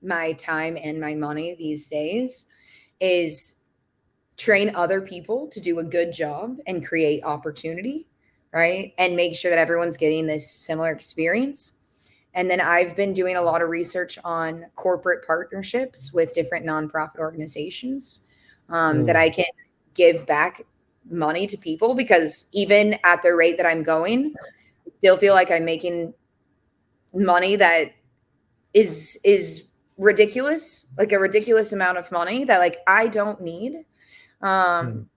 my time and my money these days is train other people to do a good job and create opportunity, right? And make sure that everyone's getting this similar experience. And then I've been doing a lot of research on corporate partnerships with different nonprofit organizations, that I can give back money to people, because even at the rate that I'm going, I still feel like I'm making money that is ridiculous, like a ridiculous amount of money that like I don't need, um,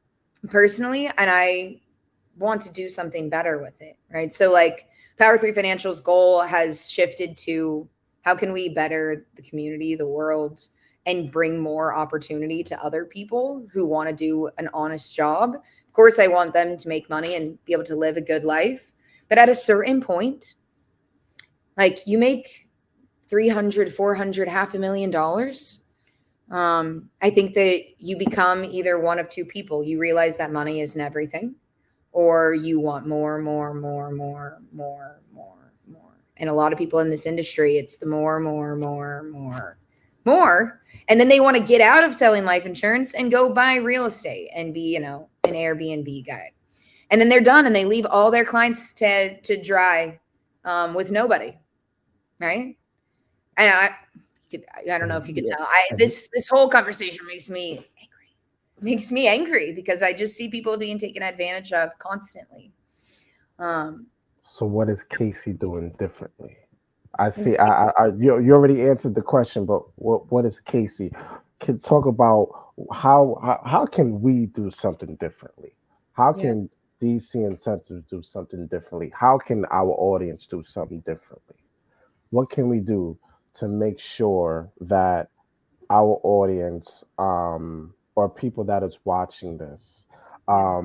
personally, and I want to do something better with it, right? So like Power 3 Financial's goal has shifted to how can we better the community, the world, and bring more opportunity to other people who want to do an honest job. Of course, I want them to make money and be able to live a good life, but at a certain point, like you make 300, 400, $500,000, I think that you become either one of two people. You realize that money isn't everything, or you want more, more, more, more, more, more, more. And a lot of people in this industry, it's the more, more, more, more, more. And then they want to get out of selling life insurance and go buy real estate and be, you know, an Airbnb guy. And then they're done and they leave all their clients to dry, with nobody, right? And I don't know if you could tell. This whole conversation makes me angry because I just see people being taken advantage of constantly. So what is Casey doing differently? I see. You already answered the question, but what is Casey? Can talk about how can we do something differently? How Yeah. can DC incentives do something differently? How can our audience do something differently? What can we do to make sure that our audience, or people that is watching this, Yeah.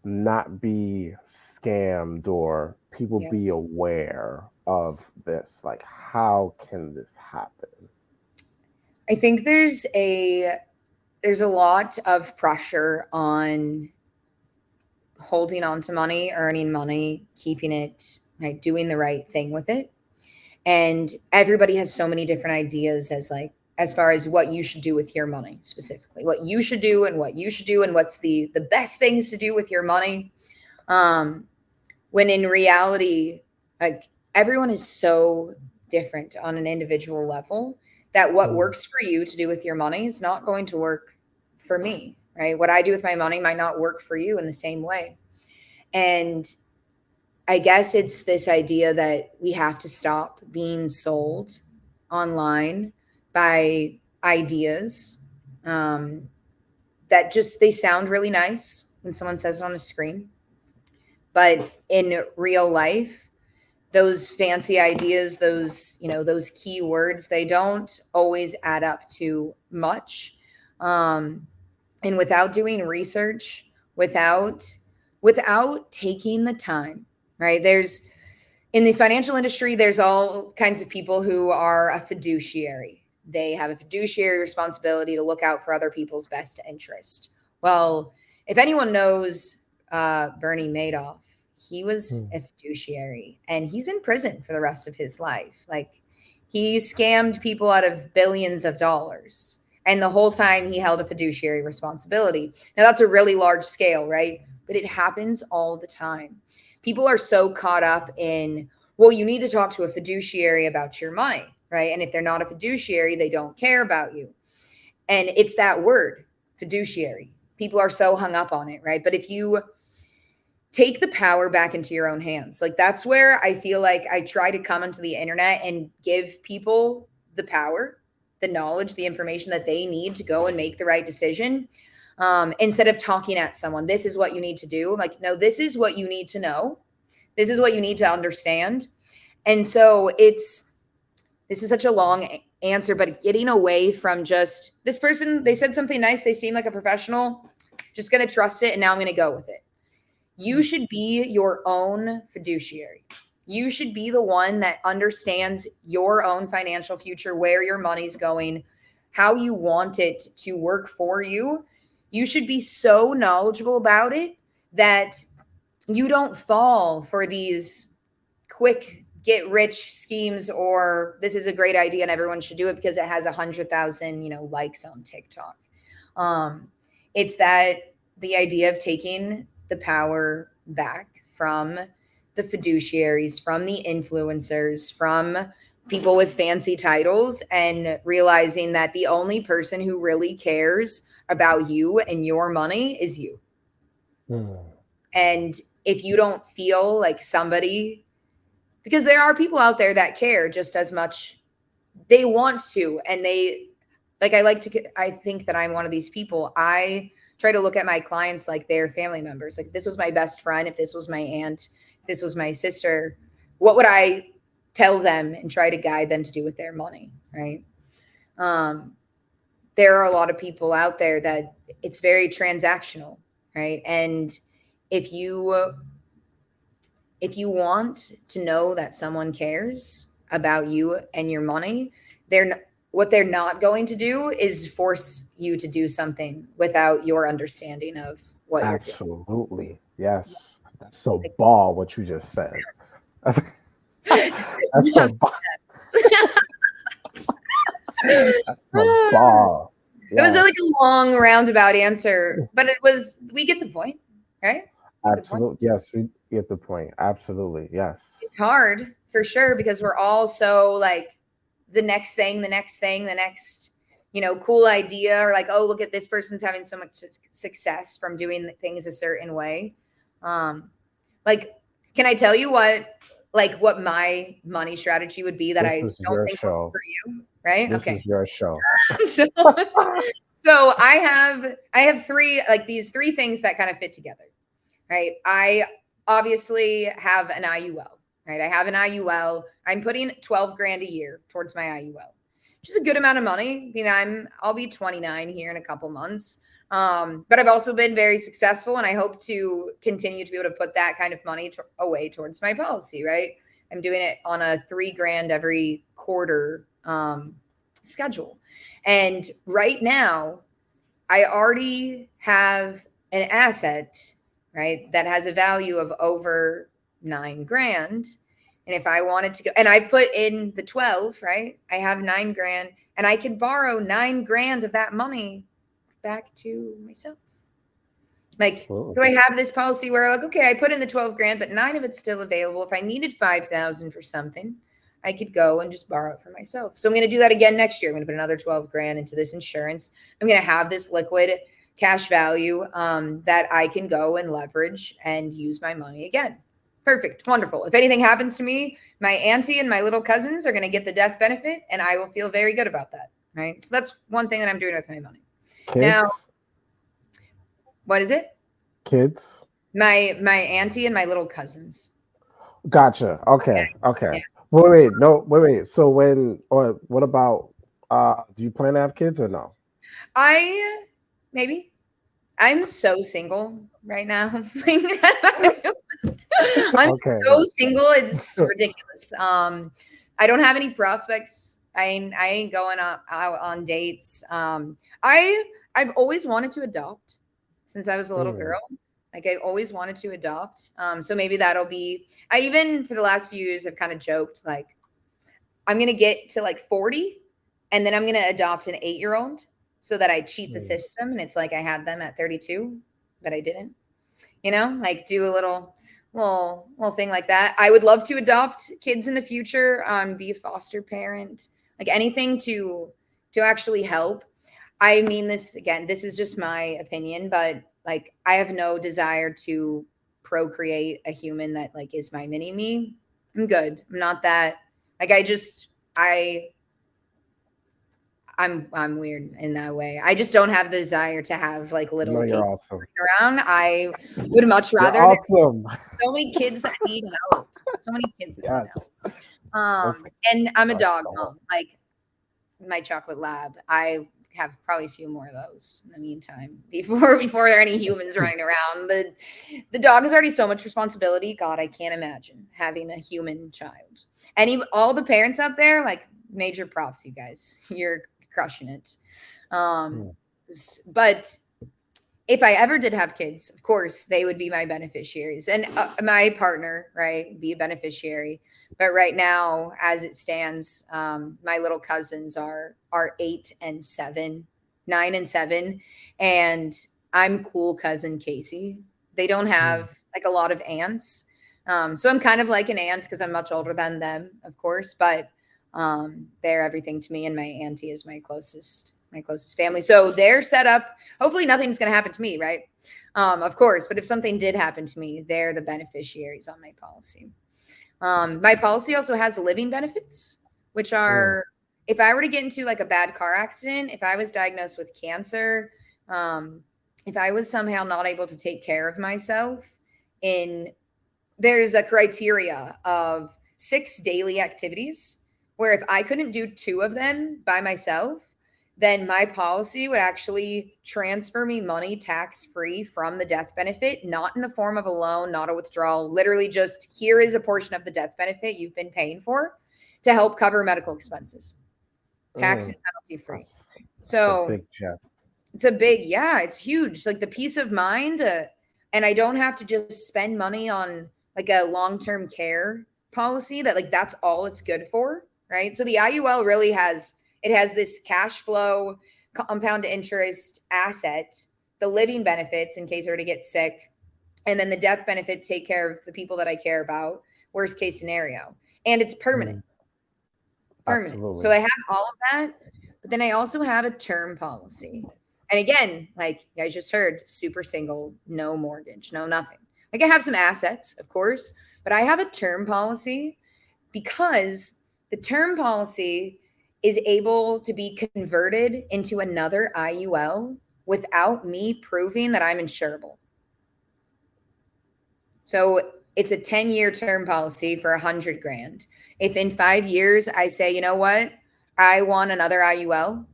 not be scammed, or people Yeah. be aware of this? Like, how can this happen? I think there's a lot of pressure on holding on to money, earning money, keeping it, right, doing the right thing with it. And everybody has so many different ideas as far as what you should do with your money, specifically what you should do and what you should do and what's the best things to do with your money. Um, when in reality, like everyone is so different on an individual level that what Mm, works for you to do with your money is not going to work for me, right? What I do with my money might not work for you in the same way. And I guess it's this idea that we have to stop being sold online by ideas, um, that just they sound really nice when someone says it on a screen, but in real life, those fancy ideas, those, you know, those key words, they don't always add up to much. Um, and without doing research, without taking the time, right? There's in the financial industry, there's all kinds of people who are a fiduciary. They have a fiduciary responsibility to look out for other people's best interest. Well, if anyone knows Bernie Madoff, he was mm, a fiduciary and he's in prison for the rest of his life. Like he scammed people out of billions of dollars. And the whole time he held a fiduciary responsibility. Now, that's a really large scale, right? But it happens all the time. People are so caught up in, well, you need to talk to a fiduciary about your money, right? And if they're not a fiduciary, they don't care about you. And it's that word, fiduciary. People are so hung up on it, right? But if you take the power back into your own hands, like that's where I feel like I try to come onto the internet and give people the power the knowledge, the information that they need to go and make the right decision. Instead of talking at someone, this is what you need to do. Like, no, this is what you need to know. This is what you need to understand. And so this is such a long answer, but getting away from just this person, they said something nice, they seem like a professional, just going to trust it, and now I'm going to go with it. You should be your own fiduciary. You should be the one that understands your own financial future, where your money's going, how you want it to work for you. You should be so knowledgeable about it that you don't fall for these quick get rich schemes, or this is a great idea and everyone should do it because it has 100,000, likes on TikTok. It's that the idea of taking the power back from the fiduciaries, from the influencers, from people with fancy titles, and realizing that the only person who really cares about you and your money is you. And if you don't feel like somebody, because there are people out there that care just as much, they want to, and I think that I'm one of these people. I try to look at my clients like they're family members. Like, if this was my best friend, if this was my aunt, if this was my sister, what would I tell them and try to guide them to do with their money, right? There are a lot of people out there that it's very transactional, right? And if you want to know that someone cares about you and your money, what they're not going to do is force you to do something without your understanding of what you're doing. Absolutely. Yes. That's so ball what you just said. That's so ball. That's so ball. It was like a long roundabout answer, but we get the point, right? Absolutely. Yes, we get the point. Absolutely. Yes. It's hard for sure because we're all so like the next thing, the next cool idea, or like, oh, look at this person's having so much success from doing things a certain way. Like, can I tell you what my money strategy would be that this I is don't your think show. for you, right? This Okay. is your show. So I have these three things that kind of fit together, right? I obviously have an IUL, right? I have an IUL. I'm putting 12 grand a year towards my IUL, which is a good amount of money. I'll be 29 here in a couple months. But I've also been very successful, and I hope to continue to be able to put that kind of money away towards my policy, right? I'm doing it on a 3 grand every quarter schedule. And right now, I already have an asset, right, that has a value of over 9 grand. And if I wanted to go, and I've put in the 12, right? I have 9 grand, and I could borrow 9 grand of that money back to myself. So I have this policy where okay, I put in the 12 grand, but 9 of it's still available. If I needed 5,000 for something, I could go and just borrow it for myself. So I'm going to do that again next year. I'm going to put another 12 grand into this insurance. I'm going to have this liquid cash value that I can go and leverage and use my money again. Perfect. Wonderful. If anything happens to me, my auntie and my little cousins are going to get the death benefit, and I will feel very good about that. Right. So that's one thing that I'm doing with my money. Kids? Now, what is it? Kids? My auntie and my little cousins. Gotcha. Okay. Yeah. Okay. Yeah. Wait. So what about do you plan to have kids or no? Maybe. I'm so single right now. I'm so single. It's ridiculous. I don't have any prospects. I ain't going out on dates. I've always wanted to adopt since I was a little girl. Like, I always wanted to adopt. So maybe that'll be, I even for the last few years have kind of joked, like, I'm going to get to like 40 and then I'm going to adopt an 8-year-old so that I cheat the system. And it's like I had them at 32, but I didn't, like do a little thing like that. I would love to adopt kids in the future, be a foster parent, like anything to actually help. I mean, this is just my opinion, but like, I have no desire to procreate a human that like is my mini me. I'm good. I'm not that, like, I'm weird in that way. I just don't have the desire to have like No, little you're Casey awesome. around. I would much You're rather. There's awesome. so many kids that need help. So many kids that need Yes. help. Let's And I'm a let's dog go. mom. Like my chocolate lab. I have probably a few more of those in the meantime before there are any humans running around. The dog is already so much responsibility. God, I can't imagine having a human child. All the parents out there, like major props, you guys. You're crushing it. Um, Hmm. but if I ever did have kids, of course, they would be my beneficiaries and my partner, right, be a beneficiary. But right now, as it stands, my little cousins are 8 and 7, 9 and 7, and I'm cool cousin Casey. They don't Hmm. have like a lot of aunts, so I'm kind of like an aunt because I'm much older than them, of course. But they're everything to me, and my auntie is my closest family. So they're set up. Hopefully, nothing's going to happen to me, right? Of course, but if something did happen to me, they're the beneficiaries on my policy. My policy also has living benefits, which Hmm. are if I were to get into like a bad car accident, if I was diagnosed with cancer, um, if I was somehow not able to take care of myself, in there's a criteria of 6 daily activities where if I couldn't do 2 of them by myself, then my policy would actually transfer me money tax free from the death benefit, not in the form of a loan, not a withdrawal, literally just here is a portion of the death benefit you've been paying for to help cover medical expenses, tax Hmm. and penalty free. That's a So big check. it's a big, yeah, it's huge. Like the peace of mind, and I don't have to just spend money on like a long-term care policy that like that's all it's good for, right? So the IUL really has this cash flow, compound interest asset, the living benefits in case I were to get sick, and then the death benefit to take care of the people that I care about, worst case scenario. And it's permanent. Hmm. Permanent. So Absolutely. I have all of that, but then I also have a term policy. And again, like you guys just heard, super single, no mortgage, no nothing. Like I have some assets, of course, but I have a term policy because the term policy is able to be converted into another IUL without me proving that I'm insurable. So it's a 10-year term policy for 100 grand. If in 5 years I say, you know what, I want another IUL,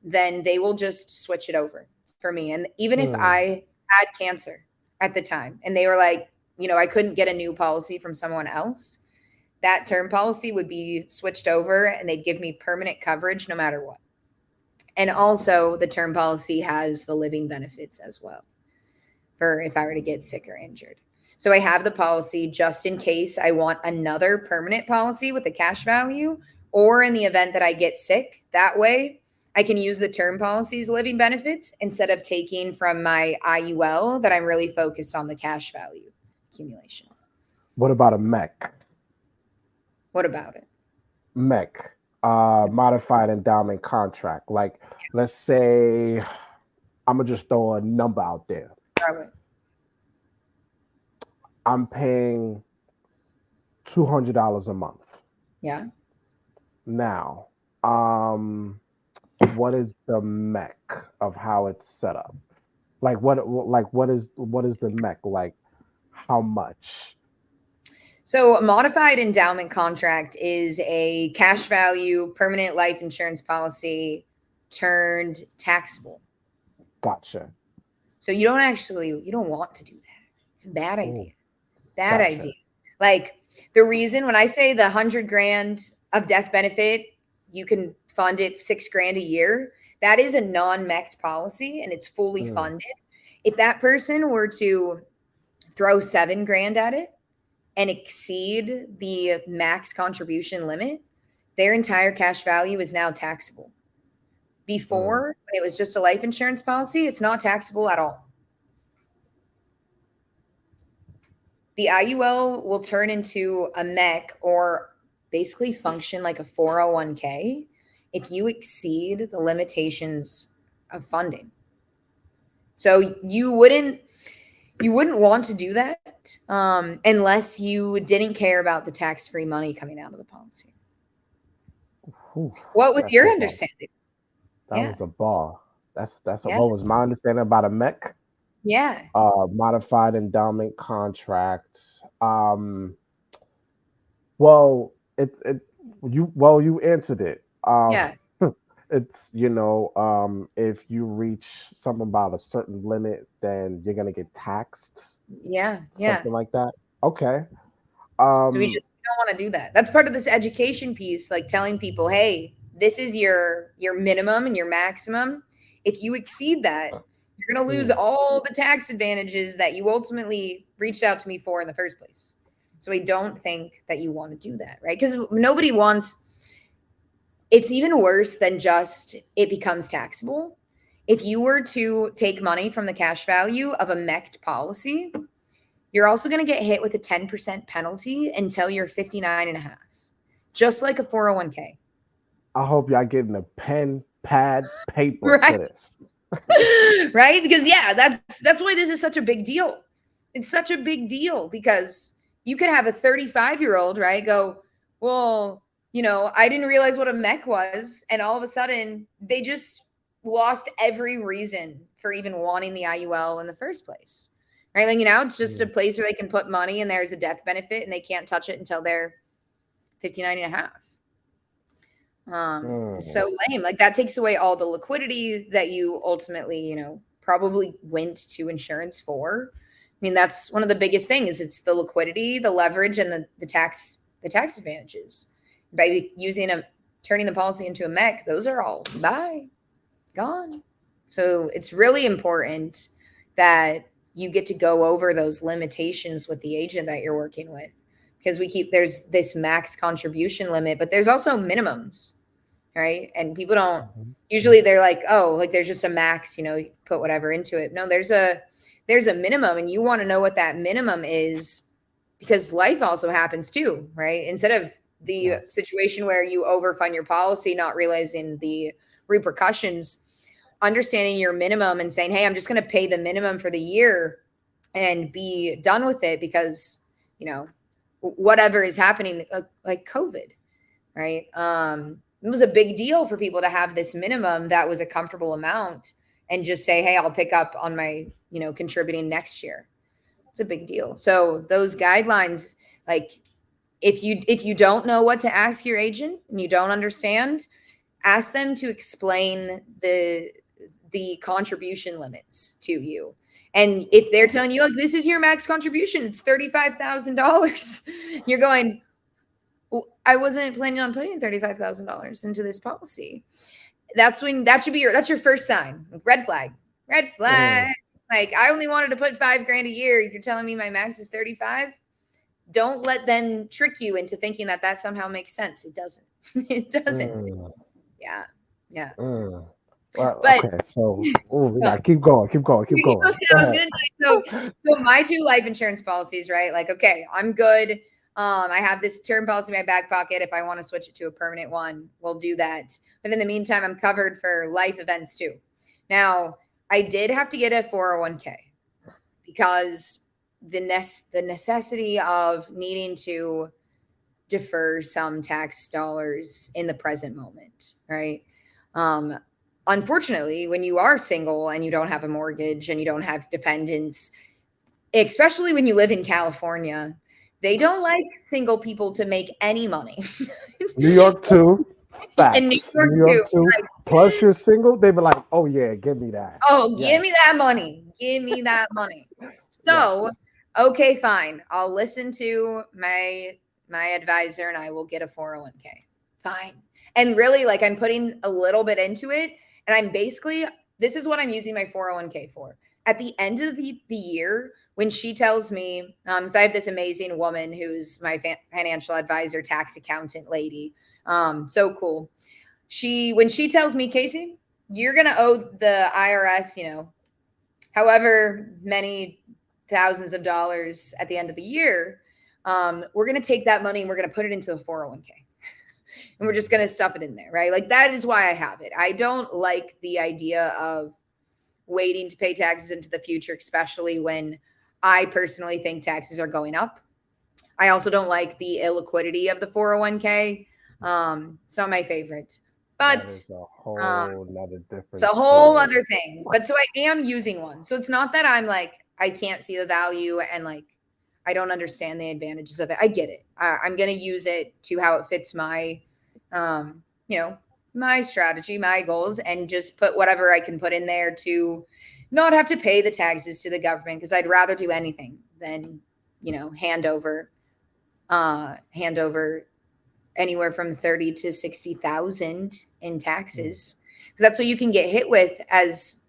then they will just switch it over for me. And even if Hmm. I had cancer at the time and they were like, I couldn't get a new policy from someone else, that term policy would be switched over and they'd give me permanent coverage no matter what. And also, the term policy has the living benefits as well for if I were to get sick or injured. So I have the policy just in case I want another permanent policy with a cash value, or in the event that I get sick. That way, I can use the term policy's living benefits instead of taking from my IUL that I'm really focused on the cash value accumulation. What about a mech? What about it? Mech, modified endowment contract. Like, let's say I'm gonna just throw a number out there. Probably. I'm paying $200 a month Yeah. now. Um, what is the mech of how it's set up? Like what is the mech like? How much? So, a modified endowment contract is a cash value permanent life insurance policy turned taxable. Gotcha. So you don't want to do that. It's a bad Oh, idea. Bad gotcha. idea. Like the reason when I say the 100 grand of death benefit, you can fund it 6 grand a year. That is a non-MECT policy and it's fully Mm, funded. If that person were to throw 7 grand at it and exceed the max contribution limit, their entire cash value is now taxable. mm, Before, when it was just a life insurance policy, it's not taxable at all. The IUL will turn into a MEC or basically function like a 401k if you exceed the limitations of funding. So you wouldn't want to do that unless you didn't care about the tax-free money coming out of the policy. whew, What was that's your a lot. understanding? That Yeah. was a bar. That's Yeah. what was my understanding about a mech, Yeah. modified endowment contract. Well, it you answered it. Yeah. It's if you reach something about a certain limit, then you're gonna get taxed, Yeah. Yeah. something like that. Okay. So we Um. just don't want to do that. That's part of this education piece, like telling people, hey, this is your minimum and your maximum. If you exceed that, you're going to lose mm, all the tax advantages that you ultimately reached out to me for in the first place. So I don't think that you want to do that, right? Because nobody wants. It's even worse than just it becomes taxable. If you were to take money from the cash value of a MECT policy, you're also going to get hit with a 10% penalty until you're 59 and a half, just like a 401k. I hope y'all getting a pen, pad, paper Right? for this. Right? Because yeah, that's why this is such a big deal. It's such a big deal because you could have a 35-year-old, right, go, well, I didn't realize what a mech was, and all of a sudden they just lost every reason for even wanting the IUL in the first place. Right? Like, it's just a Mm, place where they can put money and there's a death benefit and they can't touch it until they're 59 and a half. mm, So lame. Like that takes away all the liquidity that you ultimately, probably went to insurance for. I mean, that's one of the biggest things. It's the liquidity, the leverage, and the tax advantages. By turning the policy into a mech, those are all bye, gone. So it's really important that you get to go over those limitations with the agent that you're working with, because there's this max contribution limit, but there's also minimums, right? And people don't mhm, usually, they're like, oh, like there's just a max, you put whatever into it. No, there's a minimum, and you want to know what that minimum is, because life also happens too, right? Instead of the yes. situation where you overfund your policy, not realizing the repercussions, understanding your minimum and saying, hey, I'm just going to pay the minimum for the year and be done with it, because, whatever is happening, like COVID, right? It was a big deal for people to have this minimum that was a comfortable amount and just say, hey, I'll pick up on my, contributing next year. It's a big deal. So those guidelines, like if you don't know what to ask your agent and you don't understand, ask them to explain the contribution limits to you. And if they're telling you, like, this is your max contribution, it's $35,000, you're going, I wasn't planning on putting $35,000 into this policy. That's your first sign. Red flag. Red Mm, flag. Like, I only wanted to put 5 grand a year. You're telling me my max is 35. Don't let them trick you into thinking that somehow makes sense. It doesn't. It doesn't. mm, Yeah. Yeah. mm. Well, But okay. So, we uh, got keep going, keep going, keep I going. Go was ahead. gonna say, so my two life insurance policies, right? Like, okay, I'm good. I have this term policy in my back pocket. If I want to switch it to a permanent one, we'll do that. But in the meantime, I'm covered for life events too. Now, I did have to get a 401k because the necessity of needing to defer some tax dollars in the present moment, right? Um, Unfortunately, when you are single and you don't have a mortgage and you don't have dependents, especially when you live in California, they don't like single people to make any money. New York too. In New Facts. York New too. York too. Like, Plus you're single, they be like, oh yeah, give me that. oh, give me Yes. that money. Give me that money. So, Yes. okay, fine. I'll listen to my advisor and I will get a 401k. Fine. And really, like, I'm putting a little bit into it, and I'm basically, this is what I'm using my 401k for. At the end of the year, when she tells me, so I have this amazing woman who's my financial advisor, tax accountant lady. So cool. When she tells me, Casey, you're gonna owe the IRS, however many thousands of dollars at the end of the year, we're going to take that money and we're going to put it into the 401k. And we're just going to stuff it in there, right? Like, that is why I have it. I don't like the idea of waiting to pay taxes into the future, especially when I personally think taxes are going up. I also don't like the illiquidity of the 401k. It's not my favorite. That But is a um, whole nother it's different a whole story. other thing. But so I am using one. So it's not that I'm like, I can't see the value and like, I don't understand the advantages of it. I get it. I'm going to use it to how it fits my, you know, my strategy, my goals, and just put whatever I can put in there to not have to pay the taxes to the government because I'd rather do anything than, hand over anywhere from 30 to 60,000 in Mm, taxes because that's what you can get hit with as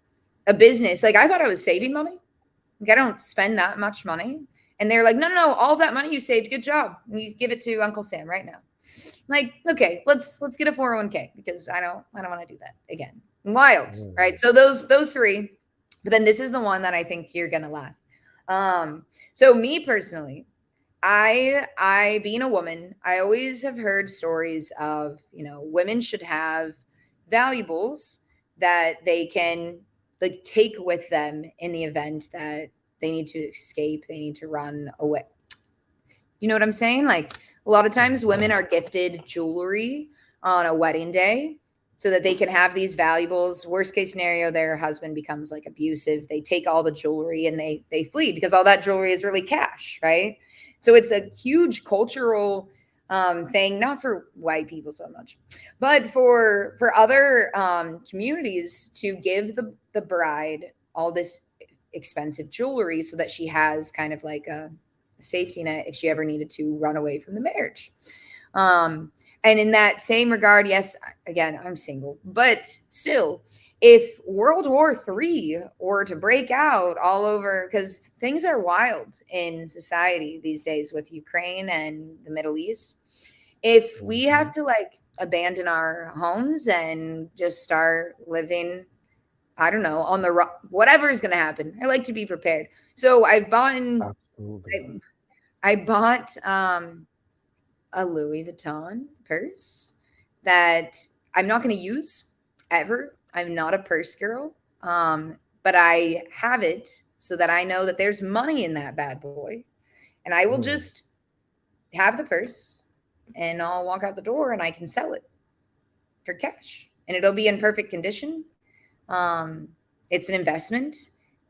a business. Like I thought I was saving money. Like I don't spend that much money. And they're like, no, no, no, all that money you saved, good job. You give it to Uncle Sam right now. Like, okay, let's get a 401k because I don't want to do that again. Wild, right? mm, So those three, but then this is the one that I think you're gonna laugh. So me personally, I being a woman, I always have heard stories of, women should have valuables that they can like take with them in the event that they need to escape, they need to run away. You know what I'm saying? Like a lot of times women mhm. are gifted jewelry on a wedding day so that they can have these valuables. Worst case scenario, their husband becomes like abusive. They take all the jewelry and they flee because all that jewelry is really cash, right? So it's a huge cultural thing, not for white people so much, but for other communities to give the bride all this expensive jewelry so that she has kind of like a safety net if she ever needed to run away from the marriage. And in that same regard, yes, again, I'm single, but still, if World War III were to break out all over, because things are wild in society these days with Ukraine and the Middle East, if we have Mhm. to like abandon our homes and just start living, I don't know, on the whatever is going to happen, I like to be prepared. So Absolutely. I bought a Louis Vuitton purse that I'm not going to use ever. I'm not a purse girl. But I have it so that I know that there's money in that bad boy. And I will Mm, just have the purse and I'll walk out the door and I can sell it for cash. And it'll be in perfect condition. Um, it's an investment.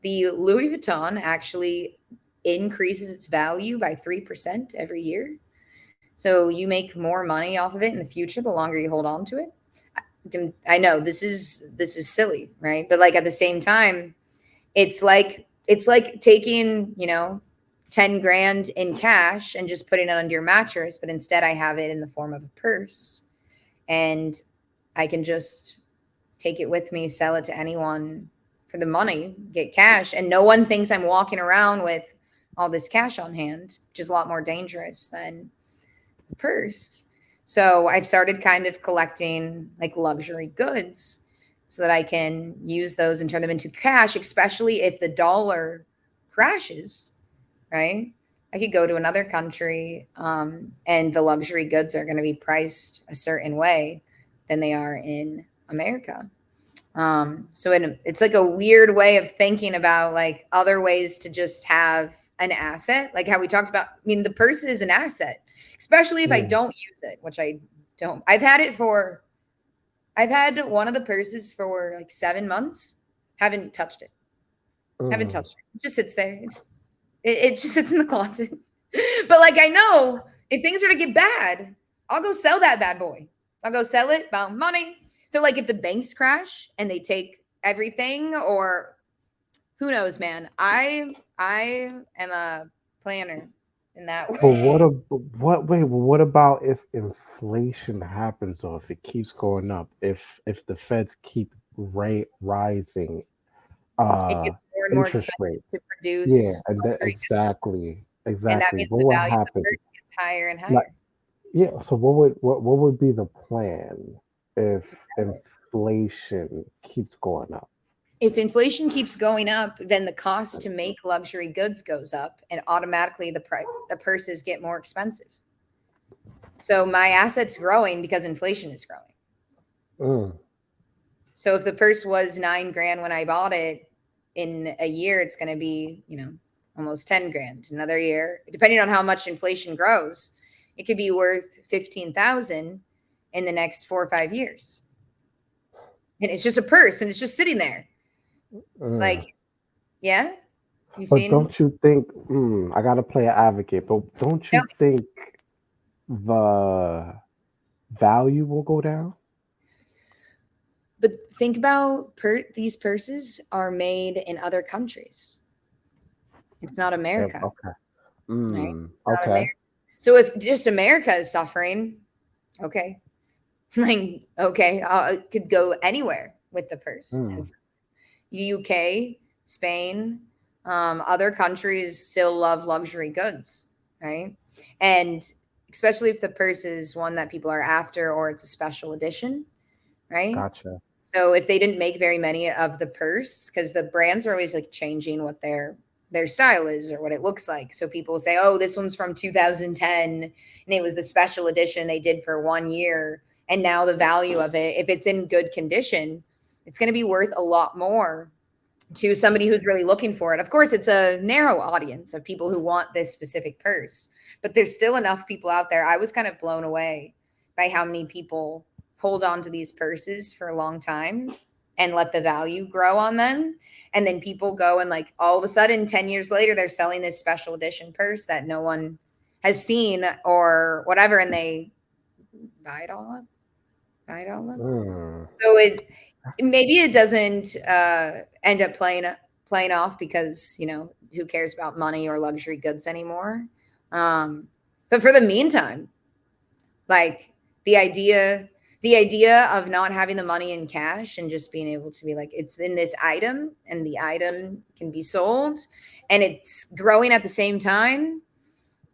The Louis Vuitton actually increases its value by 3% every year. So you make more money off of it in the future the longer you hold on to it. I know this is silly, right? But like at the same time, it's like taking, 10 grand in cash and just putting it under your mattress, but instead I have it in the form of a purse and I can just take it with me, sell it to anyone for the money, get cash, and no one thinks I'm walking around with all this cash on hand, which is a lot more dangerous than the purse. So I've started kind of collecting like luxury goods so that I can use those and turn them into cash, especially if the dollar crashes, right? I could go to another country and the luxury goods are going to be priced a certain way than they are in America. So it's like a weird way of thinking about like other ways to just have an asset, like how we talked about. I mean, the purse is an asset, especially if I mm, don't use it, which I don't. I've had one of the purses for like 7 months. Haven't touched it. Haven't mm. touched it. It just sits there. It just sits in the closet. But like I know if things are to get bad, I'll go sell that bad boy. I'll go sell it, found money. So like if the banks crash and they take everything, or who knows, man. I am a planner in that But way. wait, well, what about if inflation happens or if it keeps going up? If the feds keep rising It uh gets more and more interest expensive to rates? Yeah, produce and that luxury goods, exactly, and that exactly. means What the would value of the happen? purse gets higher and Like, higher. yeah, so what would be the plan if Just sell it. inflation keeps going up? If inflation keeps going up, then the cost to make luxury goods goes up, and automatically the purses get more expensive. So my asset's growing because inflation is growing. Mm, So if the purse was 9 grand when I bought it, in a year it's going to be, almost 10 grand. Another year, depending on how much inflation grows, it could be worth 15,000 in the next 4 or 5 years. and it's just a purse and it's just sitting there. Mm. Like, yeah, you But seen? don't you think? I gotta play an advocate, but don't Tell you me. think the value will go down? But think about these purses are made in other countries. It's not Yep. America, Okay. right? It's not Okay. America. So if just America is suffering, okay, like okay, it could go anywhere with the purse. And Mm. so UK, Spain, other countries still love luxury goods, right? And especially if the purse is one that people are after or it's a special edition, right? Gotcha. So if they didn't make very many of the purse, because the brands are always like changing what their style is or what it looks like. So people say, "Oh, this one's from 2010, and it was the special edition they did for 1 year, and now the value of it, if it's in good condition, it's going to be worth a lot more to somebody who's really looking for it." Of course, it's a narrow audience of people who want this specific purse, but there's still enough people out there. I was kind of blown away by how many people hold on to these purses for a long time and let the value grow on them. And then people go and like all of a sudden 10 years later they're selling this special edition purse that no one has seen or whatever, and they buy it all up, buy it all up. Mm. So it maybe it doesn't end up playing off because who cares about money or luxury goods anymore. But for the meantime, like the idea the idea of not having the money in cash and just being able to be like, it's in this item and the item can be sold and it's growing at the same time.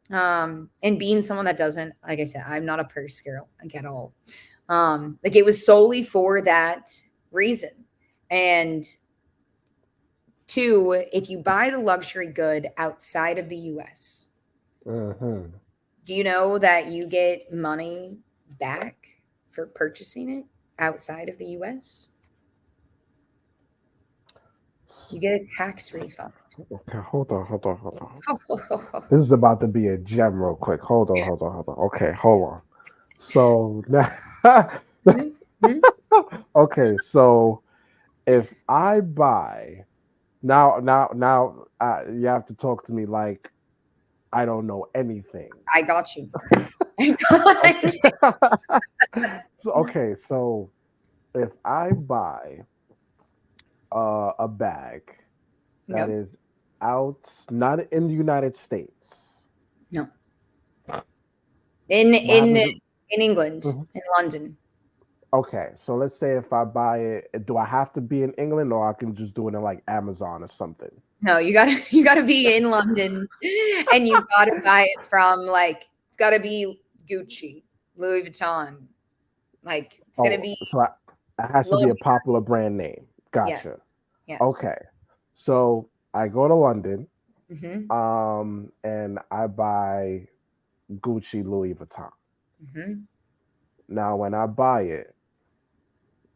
And being someone that doesn't, like I said, I'm not a purse girl like at all. Like it was solely for that reason. And two, if you buy the luxury good outside of the US, Hmm. do you know that you get money back for purchasing it outside of the US? You get a tax refund. Okay, hold on, hold on, hold on. This is about to be a gem real quick. Hold on, hold on, hold on. Okay, hold on. So now, Mhm, mhm. okay, so if I buy now, you have to talk to me like I don't know anything. I got you. I got Okay. So okay, so if I buy a bag that No, is out not in the United States, no. In what in happens? in England, Mhm. in London. Okay, so let's say if I buy it, do I have to be in England or I can just do it in like Amazon or something? No, you gotta you gotta be in London, and you gotta buy it from like it's gotta be Gucci, Louis Vuitton. Like it's gonna Oh, be so it has to be a luxury. popular brand name. Gotcha. Yes, yes. Okay, so I go to London, Mm-hmm. and I buy Gucci, Louis Vuitton. Mm-hmm. Now, when I buy it,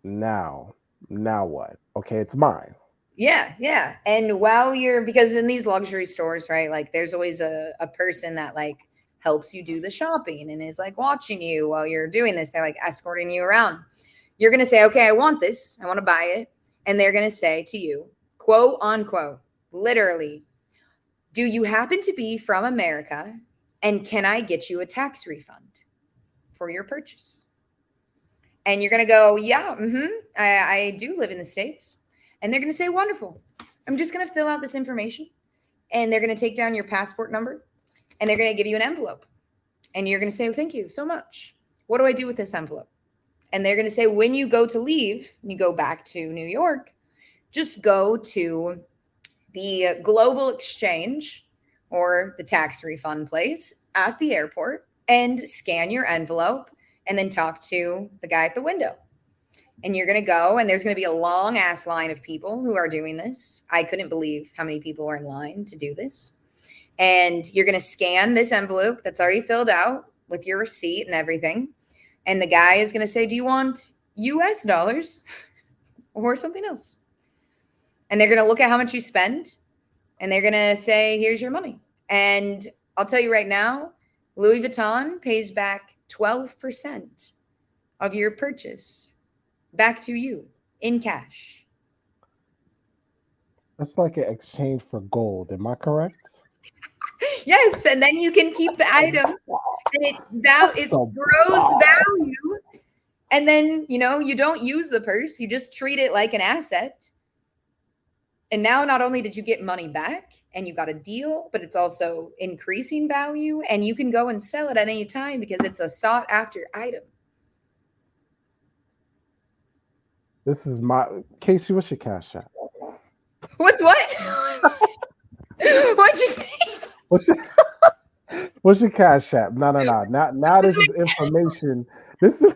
now, now what? Okay, it's mine. Yeah, yeah. And while you're because in these luxury stores, right, like there's always a person that like helps you do the shopping and is like watching you while you're doing this. They're like escorting you around. You're gonna say, okay, I want this, I want to buy it. And they're gonna say to you, quote unquote, literally, do you happen to be from America? And can I get you a tax refund for your purchase? And you're going to go, yeah, I do live in the States. And they're going to say, wonderful. I'm just going to fill out this information. And they're going to take down your passport number and they're going to give you an envelope. And you're going to say, well, thank you so much. What do I do with this envelope? And they're going to say, when you go to leave, you go back to New York, just go to the global exchange or the tax refund place at the airport and scan your envelope and then talk to the guy at the window. And you're going to go, and there's going to be a long ass line of people who are doing this. I couldn't believe how many people are in line to do this. And you're going to scan this envelope that's already filled out with your receipt and everything. And the guy is going to say, do you want US dollars or something else? And they're going to look at how much you spend and they're going to say, here's your money. And I'll tell you right now, Louis Vuitton pays back 12% of your purchase back to you. in cash. That's like an exchange for gold. Am I correct? Yes, and then you can keep the item, and That's it a grows bar. value. And then, you don't use the purse, you just treat it like an asset. And now not only did you get money back and you got a deal, but it's also increasing value and you can go and sell it at any time because it's a sought after item. This is my Casey. What's your cash app? What's what? What'd you say? What's your What's your cash app? No, no, no. Now this is information. This is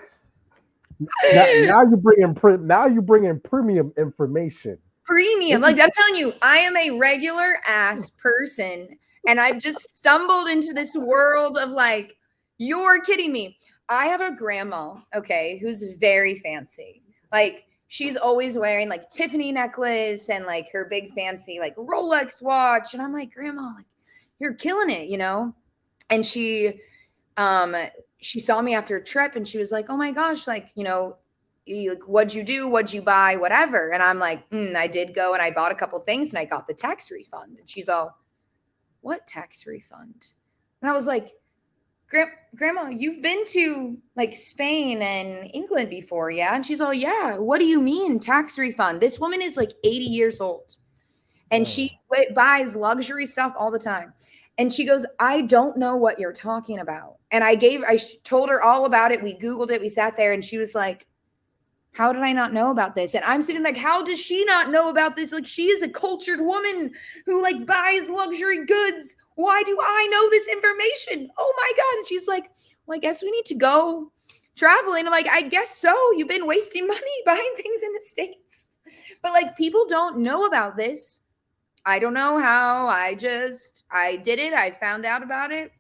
now you bring in now you bring in premium information. Premium. This is Like I'm telling you, I am a regular ass person and I've just stumbled into this world of like, you're kidding me. I have a grandma, okay, who's very fancy. Like she's always wearing like Tiffany necklace and like her big fancy like Rolex watch. And I'm like, Grandma, like you're killing it, you know? And um she saw me after a trip and she was like, oh my gosh, like, like, what'd you do? What'd you buy? Whatever. And I'm like, I did go and I bought a couple things and I got the tax refund. And she's all, what tax refund? And I was like, Grandma, you've been to like Spain and England before, yeah? And she's all, yeah. What do you mean tax refund? This woman is like 80 years old and she buys luxury stuff all the time. And she goes, I don't know what you're talking about. And I told her all about it. We Googled it. We sat there and she was like, how did I not know about this? And I'm sitting like, how does she not know about this? Like, she is a cultured woman who like buys luxury goods. Why do I know this information? Oh my God. And she's like, well, I guess we need to go traveling. I'm like, I guess so. You've been wasting money buying things in the States. But like, people don't know about this. I don't know how. I did it. I found out about it.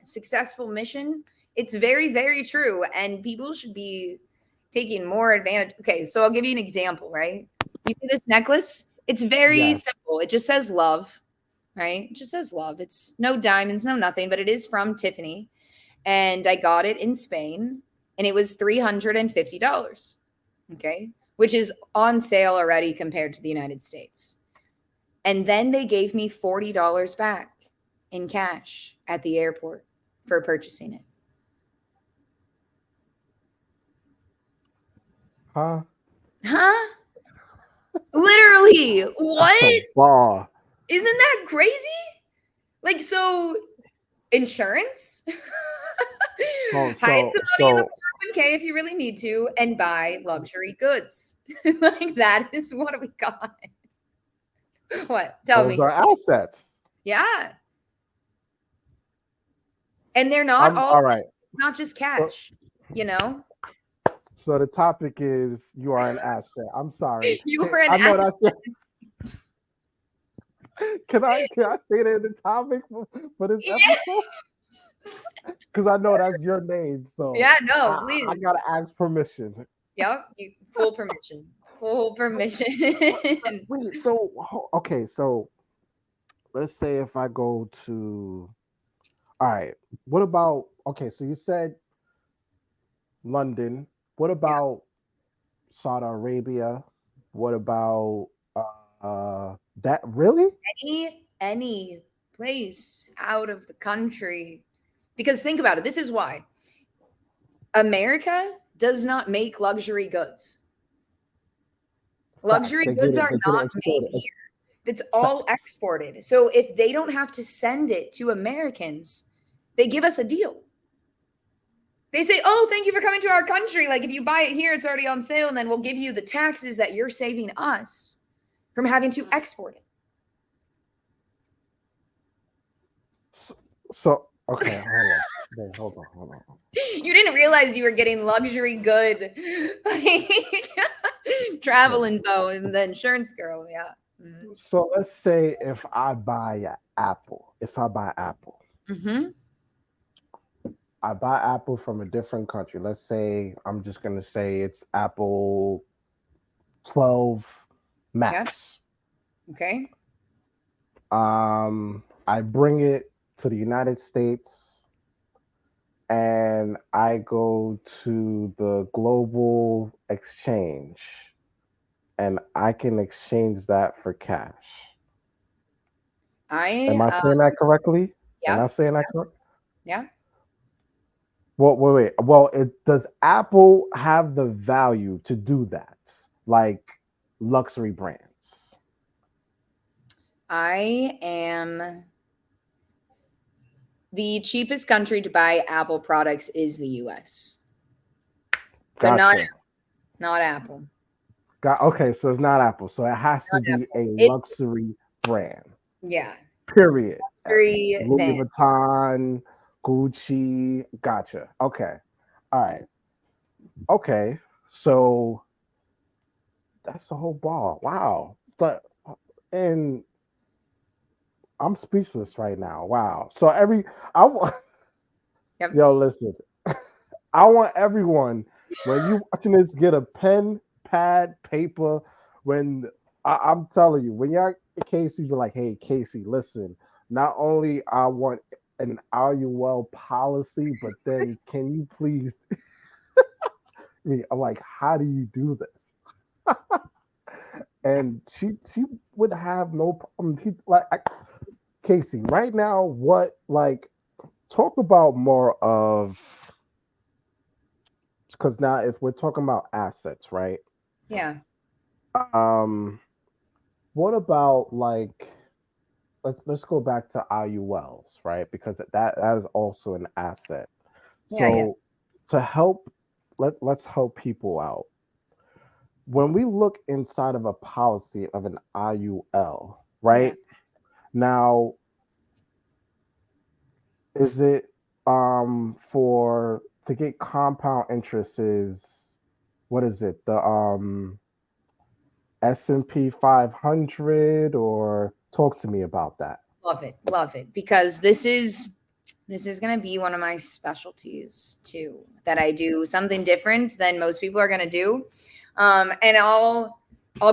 Successful mission. It's very, very true. And people should be taking more advantage. Okay, so I'll give you an example, right? You see this necklace? It's very yes. simple. It just says love, right? It just says love. It's no diamonds, no nothing, but it is from Tiffany. And I got it in Spain and it was $350. Okay, which is on sale already compared to the United States. And then they gave me $40 back in cash at the airport for purchasing it. Huh? Huh? Literally. That's a What? bar. Isn't that crazy? Like, so insurance? So Hide so some money in the so 401k if you really need to and buy luxury goods. Like, that is what we got. What? Tell those me. are assets. Yeah. And they're not I'm all all just, right. it's not just So, cash, you know? so the topic is you are an asset. I'm sorry. You were an I know asset. that's can I say that in the topic for this episode? Because I know that's your name, so Yeah, no, I gotta please. ask permission. Yep, full permission. Full So permission. wait, so okay, so let's say if I go to all right, what about okay, so you said London. What Yeah. about Saudi Arabia? What about that really? Any place out of the country. Because think about it. This is why America does not make luxury goods. Facts. Luxury goods are They get it not made exported. here. It's all Facts. exported. So if they don't have to send it to Americans, they give us a deal. They say, "Oh, thank you for coming to our country. Like if you buy it here, it's already on sale and then we'll give you the taxes that you're saving us from having to export it." So, so okay, hold on. Wait, hold on. You didn't realize you were getting luxury good like, travel So, info and the insurance girl. Yeah. so let's say if I buy Apple, Mm-hmm. I buy Apple from a different country. Let's say I'm just gonna say it's Apple 12 Yeah. Max. Okay. I bring it to the United States and I go to the global exchange. and I can exchange that for cash. I Am I saying that correctly? Am I yeah, saying that correct? yeah. Well, wait. Well, does Apple have the value to do that, like luxury brands? I am the cheapest country to buy Apple products is the US. So Gotcha. not Apple. Got okay. So it's not Apple. So it has to Not be Apple. a It's luxury brand. yeah. Period. Three Louis then. Vuitton, Gucci. Gotcha. Okay. All right. Okay. So that's the whole ball. Wow. But and I'm speechless right now. Wow. So I want Yep. yo listen. I want everyone when you watching this get a pen, pad, paper. When I'm telling you, when y'all Casey be like, "Hey Casey, listen. Not only I want an RUL policy, but then can you please?" Me, I'm like, "How do you do this?" And she would have no problem. Casey, right now, what like talk about more of because now if we're talking about assets, right? Yeah. Um, what about like let's go back to IULs, right? Because that is also an asset. Yeah. Yeah. So to help let's help people out. When we look inside of a policy of an IUL, Yeah. right? Now, is it for to get compound interest is what is it? The S&P 500 or talk to me about that. Love it. Because this is gonna be one of my specialties too. That I do something different than most people are gonna do. And I'll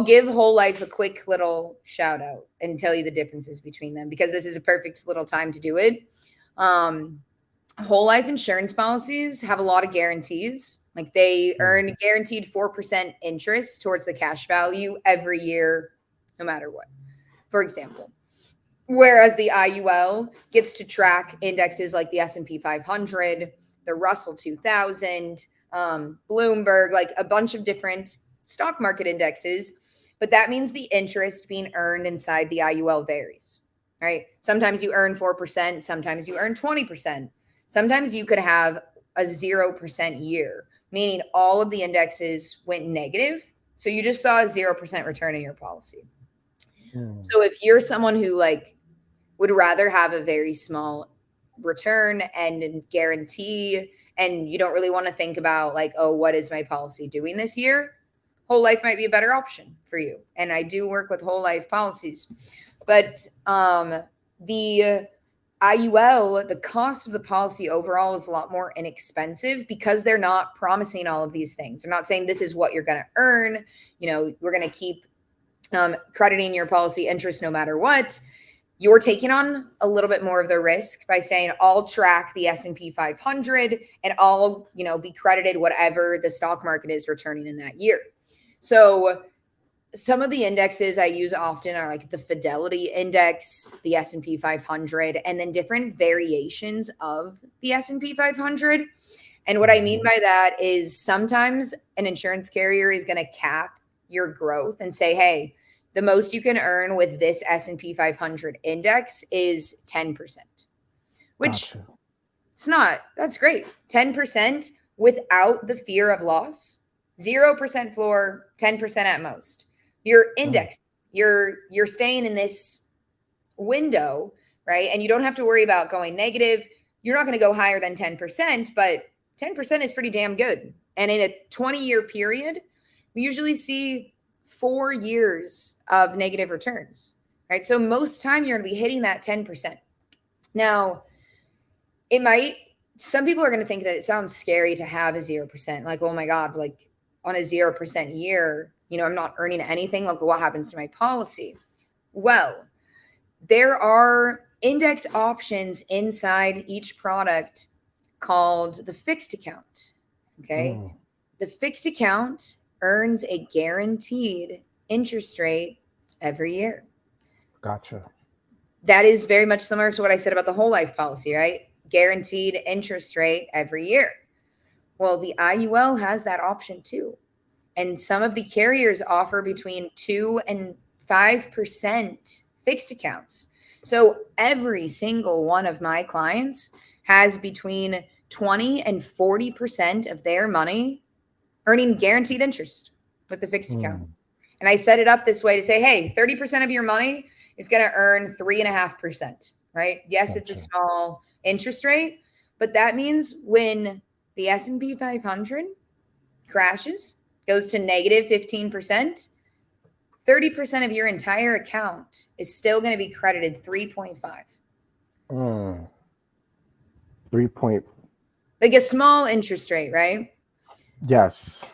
give whole life a quick little shout out and tell you the differences between them because this is a perfect little time to do it. Um, whole life insurance policies have a lot of guarantees. Like they Mm, earn guaranteed 4% interest towards the cash value every year, no matter what. For example, whereas the IUL gets to track indexes like the S&P 500, the Russell 2000, Bloomberg, like a bunch of different stock market indexes. But that means the interest being earned inside the IUL varies, right? Sometimes you earn 4%, sometimes you earn 20%. Sometimes you could have a 0% year, meaning all of the indexes went negative. So you just saw a 0% return in your policy. mm. So if you're someone who like would rather have a very small return and guarantee and you don't really want to think about like, oh, what is my policy doing this year, whole life might be a better option for you. And I do work with whole life policies, but the IUL, the cost of the policy overall is a lot more inexpensive because they're not promising all of these things. They're not saying this is what you're going to earn, you know, we're going to keep crediting your policy interest no matter what. You're taking on a little bit more of the risk by saying I'll track the S&P 500 and I'll, you know, be credited whatever the stock market is returning in that year. So some of the indexes I use often are like the Fidelity Index, the S&P 500, and then different variations of the S&P 500. And what I mean Mhm. by that is sometimes an insurance carrier is going to cap your growth and say, "Hey, the most you can earn with this S&P 500 index is 10%." Which Gotcha. it's not. That's great. 10% without the fear of loss. 0% floor, 10% at most. You're Mm, indexed. You're staying in this window, right? And you don't have to worry about going negative. You're not going to go higher than 10%, but 10% is pretty damn good. And in a 20-year period, we usually see 4 years of negative returns, right? So most time you're going to be hitting that 10%. Now, it might, some people are going to think that it sounds scary to have a 0%. Like, oh my God, like on a 0% year, you know, I'm not earning anything. Like, what happens to my policy? Well, there are index options inside each product called the fixed account. Okay. mm, The fixed account earns a guaranteed interest rate every year. Gotcha. That is very much similar to what I said about the whole life policy, right? Guaranteed interest rate every year. Well, the IUL has that option too. And some of the carriers offer between 2 and 5% fixed accounts. So every single one of my clients has between 20 and 40% of their money earning guaranteed interest with the fixed account. Mm, And I set it up this way to say, hey, 30% of your money is going to earn 3.5%, right? Yes, it's a gotcha. small interest rate, but that means when the S&P 500 crashes, goes to negative 15%, 30% of your entire account is still going to be credited 3.5. Mm, 3 point. Like a small interest rate, right? Yes.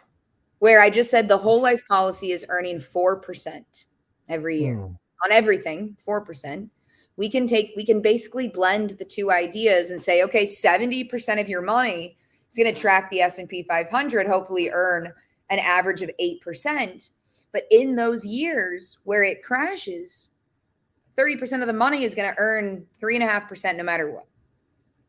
Where I just said the whole life policy is earning 4% every year Mm, on everything, 4%. We can basically blend the two ideas and say, okay, 70% of your money is going to track the S&P 500, hopefully earn an average of 8%. But in those years where it crashes, 30% of the money is going to earn 3.5% no matter what.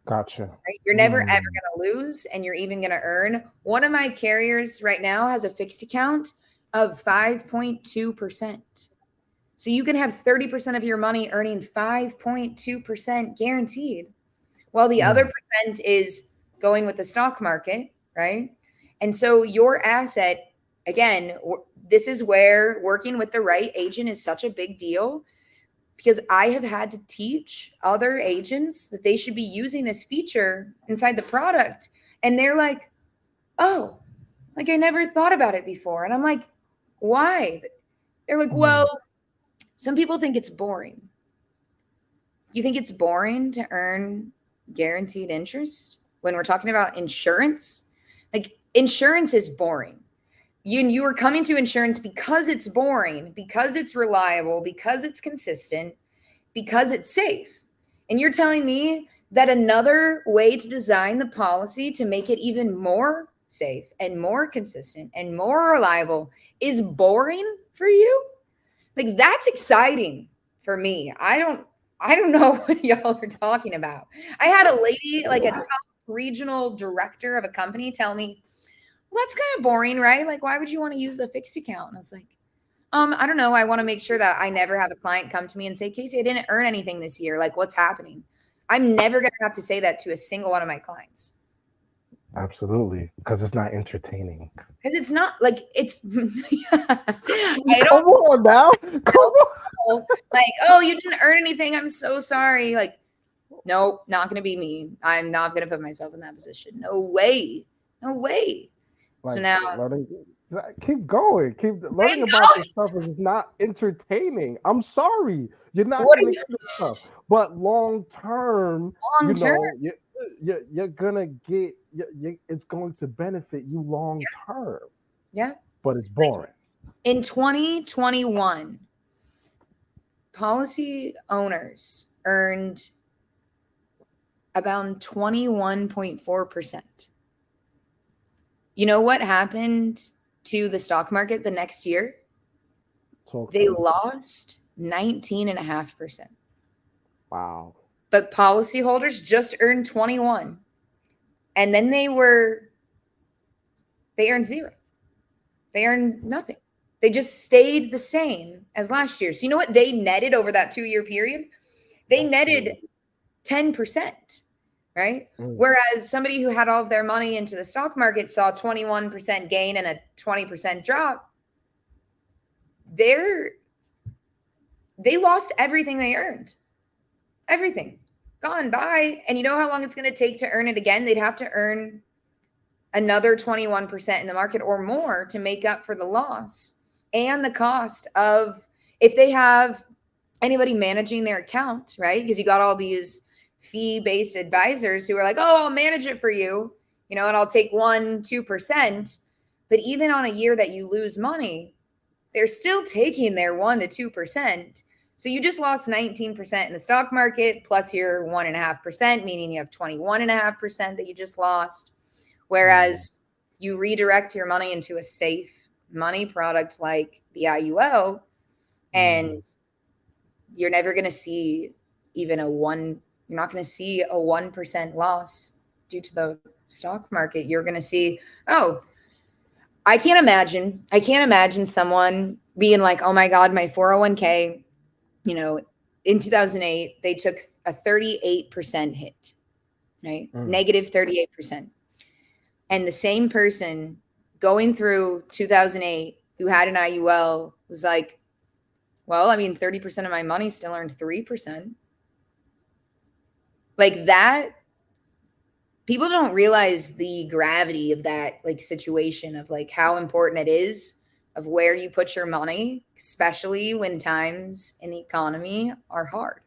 gotcha. Right? You're never ever Mm, going to lose, and you're even going to earn. One of my carriers right now has a fixed account of 5.2%. So you can have 30% of your money earning 5.2% guaranteed, while the other mm, percent is going with the stock market, right? And so your asset, again, this is where working with the right agent is such a big deal, because I have had to teach other agents that they should be using this feature inside the product. And they're like, oh, like I never thought about it before. And I'm like, why? They're like, well, mm. some people think it's boring. You think it's boring to earn guaranteed interest when we're talking about insurance? Like, insurance is boring. You are coming to insurance because it's boring, because it's reliable, because it's consistent, because it's safe. And you're telling me that another way to design the policy to make it even more safe and more consistent and more reliable is boring for you? Like, that's exciting for me. I don't know what y'all are talking about. I had a lady, like a top regional director of a company, tell me, well, that's kind of boring, right? Like, why would you want to use the fixed account? And I was like, I don't know. I want to make sure that I never have a client come to me and say, Casey, I didn't earn anything this year. Like, what's happening? I'm never going to have to say that to a single one of my clients, Absolutely. Because it's not entertaining. because it's not like it's, I Come don't on now. Come on. know. Like, oh, you didn't earn anything. I'm so sorry. Like, nope, not going to be me. I'm not going to put myself in that position. No way. No way. So Like now, learning, keep going. Keep I learning about know. this stuff is not entertaining. I'm sorry, you're not What are gonna you get this stuff, but long term, long term? you're gonna get it's going to benefit you long term. Yeah. But it's Like boring. in 2021, policy owners earned about 21.4%. You know what happened to the stock market the next year? Talk They to us. lost 19.5%. Wow. But policyholders just earned 21. And then they earned zero. They earned nothing. They just stayed the same as last year. So you know what they netted over that 2-year period? They That's netted good. 10%, right? Mm, Whereas somebody who had all of their money into the stock market saw 21% gain and a 20% drop. They're they lost everything they earned. Everything. Gone by. And you know how long it's going to take to earn it again? They'd have to earn another 21% in the market or more to make up for the loss and the cost of, if they have anybody managing their account, right? Because you got all these fee-based advisors who are like, oh, I'll manage it for you, and I'll take 1-2%. But even on a year that you lose money, they're still taking their 1-2%. So you just lost 19% in the stock market plus your 1.5%, meaning you have 21.5% that you just lost. mm, Whereas you redirect your money into a safe, money product like the IUL, and you're never going to see even you're not going to see a 1% loss due to the stock market. You're going to see, oh, I can't imagine someone being like, oh my God, my 401k, in 2008, they took a 38% hit, right? Negative 38%. And the same person going through 2008 who had an IUL was like, well, I mean, 30% of my money still earned 3%. Like that, people don't realize the gravity of that like situation of like how important it is of where you put your money, especially when times in the economy are hard.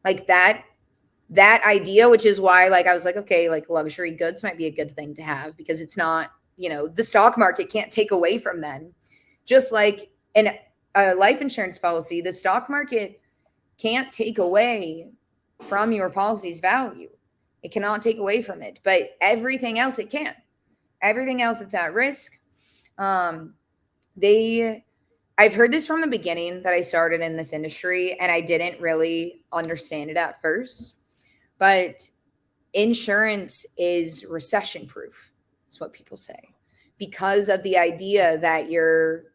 Like that idea, which is why like I was like, okay, like luxury goods might be a good thing to have because it's not, the stock market can't take away from them. Just like in a life insurance policy, the stock market can't take away from your policy's value. It cannot take away from it, but everything else it can. Everything else it's at risk. I've heard this from the beginning that I started in this industry, and I didn't really understand it at first. But insurance is recession proof, is what people say, because of the idea that you're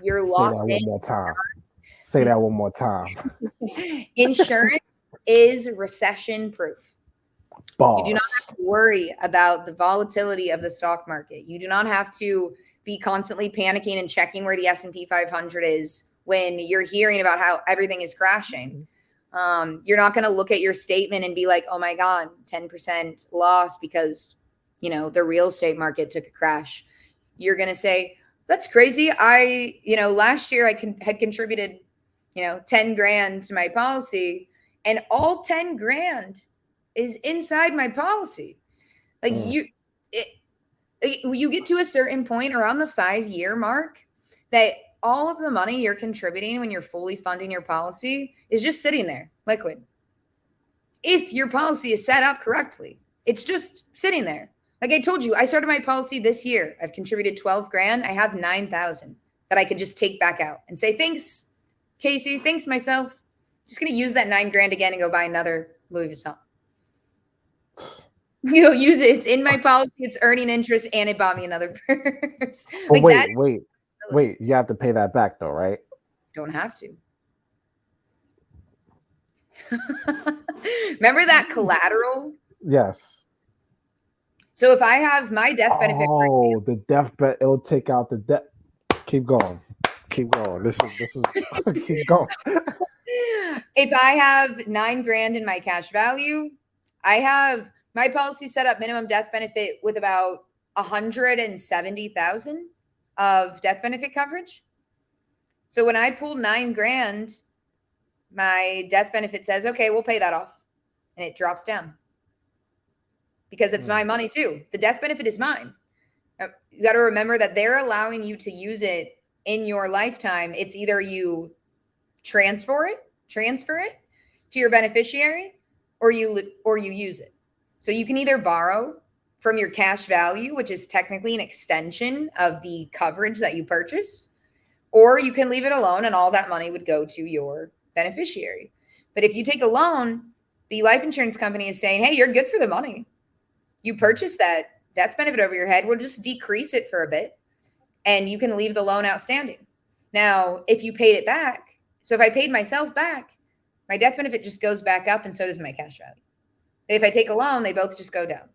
locked in. Say that one more time. Say that one more time. Insurance is recession proof. Boss. You do not have to worry about the volatility of the stock market. You do not have to be constantly panicking and checking where the S&P 500 is when you're hearing about how everything is crashing. You're not going to look at your statement and be like, oh my God, 10% loss because, the real estate market took a crash. You're going to say, that's crazy. Last year I had contributed, 10 grand to my policy, and all 10 grand is inside my policy. Like you get to a certain point around the 5-year mark that all of the money you're contributing when you're fully funding your policy is just sitting there liquid. If your policy is set up correctly, it's just sitting there. Like I told you, I started my policy this year. I've contributed 12 grand. I have 9,000 that I could just take back out and say, thanks, Casey. Thanks myself. Just going to use that 9 grand again and go buy another Louis Vuitton. Use it. It's in my policy. It's earning interest, and it bought me another purse. But like wait. You have to pay that back, though, right? Don't have to. Remember that collateral? Yes. So if I have my death benefit, the death bet, it'll take out the debt. Keep going. This is keep going. If I have 9 grand in my cash value, I have my policy set up minimum death benefit with about 170,000 of death benefit coverage. So when I pull 9 grand, my death benefit says, okay, we'll pay that off. And it drops down because it's my money too. The death benefit is mine. You got to remember that they're allowing you to use it in your lifetime. It's either you transfer it to your beneficiary, or you use it. So you can either borrow from your cash value, which is technically an extension of the coverage that you purchased, or you can leave it alone and all that money would go to your beneficiary. But if you take a loan, the life insurance company is saying, hey, you're good for the money. You purchased that death benefit over your head. We'll just decrease it for a bit and you can leave the loan outstanding. Now, if you paid it back, so if I paid myself back, my death benefit just goes back up and so does my cash value. If I take a loan, they both just go down.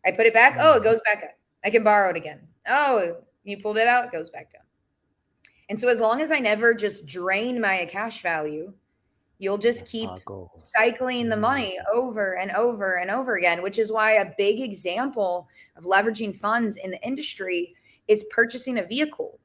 I put it back. Oh, it goes back up. I can borrow it again. Oh, you pulled it out, it goes back down. And so as long as I never just drain my cash value, you'll just keep cycling the money over and over and over again, which is why a big example of leveraging funds in the industry is purchasing a vehicle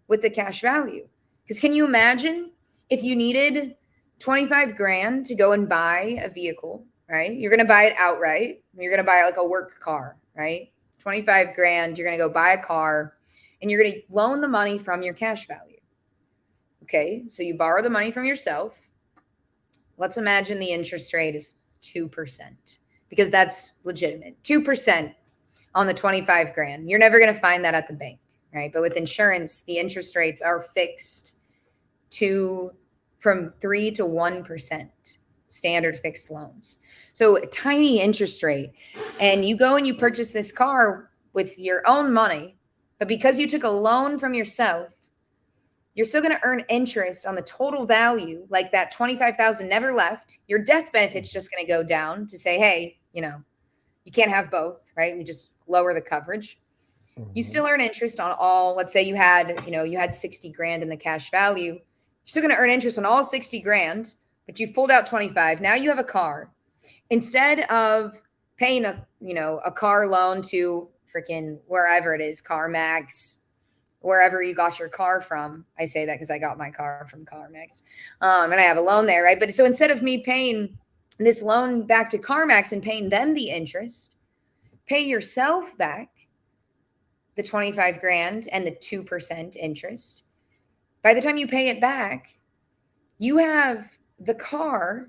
with the cash value. Because can you imagine if you needed 25 grand to go and buy a vehicle, right? You're going to buy it outright. You're going to buy like a work car, right? 25 grand, you're going to go buy a car and you're going to loan the money from your cash value. Okay, so you borrow the money from yourself. Let's imagine the interest rate is 2% because that's legitimate. 2% on the 25 grand. You're never going to find that at the bank, right? But with insurance, the interest rates are fixed to from 3 to 1% standard fixed loans. So a tiny interest rate. And you go and you purchase this car with your own money, but because you took a loan from yourself, you're still going to earn interest on the total value, like that 25,000 never left. Your death benefit's just going to go down to say, hey, you can't have both, right? We just lower the coverage. You Mhm. still earn interest on all. Let's say you had 60 grand in the cash value. You're still going to earn interest on all 60 grand, but you've pulled out 25. Now you have a car. Instead of paying a car loan to freaking wherever it is, CarMax, wherever you got your car from. I say that because I got my car from CarMax, and I have a loan there, right? But so instead of me paying this loan back to CarMax and paying them the interest, pay yourself back the 25 grand and the 2% interest. By the time you pay it back, you have the car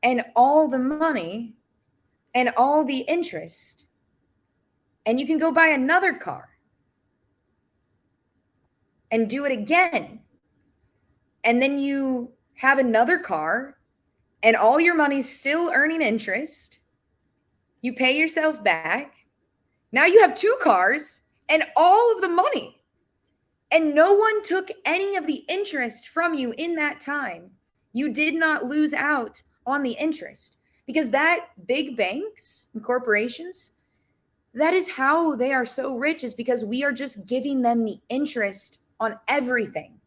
and all the money and all the interest, and you can go buy another car and do it again. And then you have another car and all your money's still earning interest. You pay yourself back. Now you have two cars and all of the money. And no one took any of the interest from you in that time. You did not lose out on the interest because that big banks and corporations, that is how they are so rich, is because we are just giving them the interest on everything,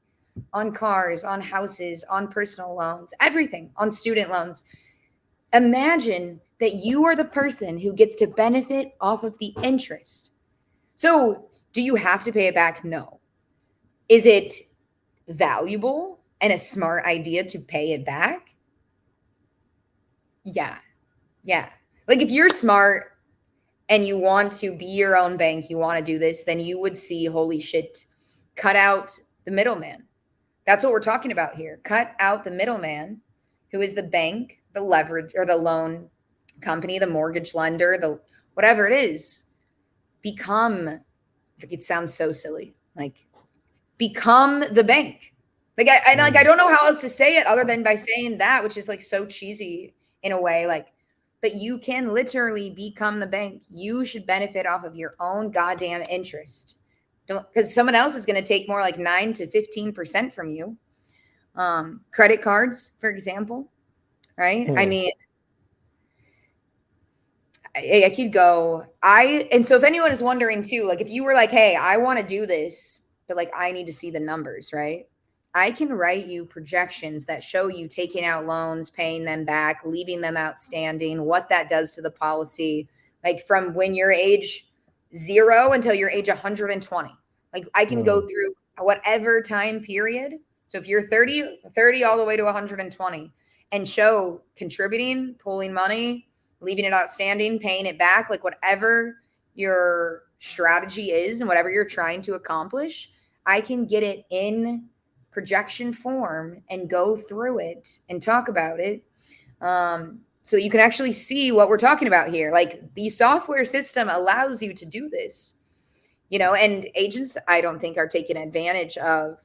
on cars, on houses, on personal loans, everything, on student loans. Imagine that you are the person who gets to benefit off of the interest. So do you have to pay it back? No. Is it valuable and a smart idea to pay it back? Yeah. Yeah. Like if you're smart and you want to be your own bank, you want to do this, then you would see, holy shit, cut out the middleman. That's what we're talking about here. Cut out the middleman, who is the bank, the leverage or the loan company, the mortgage lender, the whatever it is. Become, it sounds so silly, like become the bank. Like I don't know how else to say it other than by saying that, which is like so cheesy in a way, like, but you can literally become the bank. You should benefit off of your own goddamn interest. Don't, because someone else is going to take more, like 9 to 15% from you. Credit cards, for example, right? I mean, I could go. And so if anyone is wondering too, like if you were like, hey, I want to do this, but like I need to see the numbers, right? I can write you projections that show you taking out loans, paying them back, leaving them outstanding, what that does to the policy, like from when you're age 0 until you're age 120. Like I can go through whatever time period. So if you're 30 all the way to 120 and show contributing, pulling money, leaving it outstanding, paying it back, like whatever your strategy is and whatever you're trying to accomplish, I can get it in projection form and go through it and talk about it. So you can actually see what we're talking about here. Like the software system allows you to do this, and agents, I don't think, are taking advantage of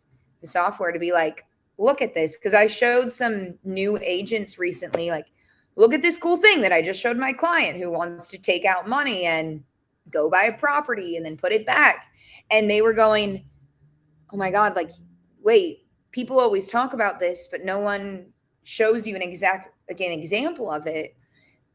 the software to be like, look at this. Because I showed some new agents recently, like, look at this cool thing that I just showed my client who wants to take out money and go buy a property and then put it back. And they were going, oh my God, like, wait, people always talk about this, but no one shows you an example of it.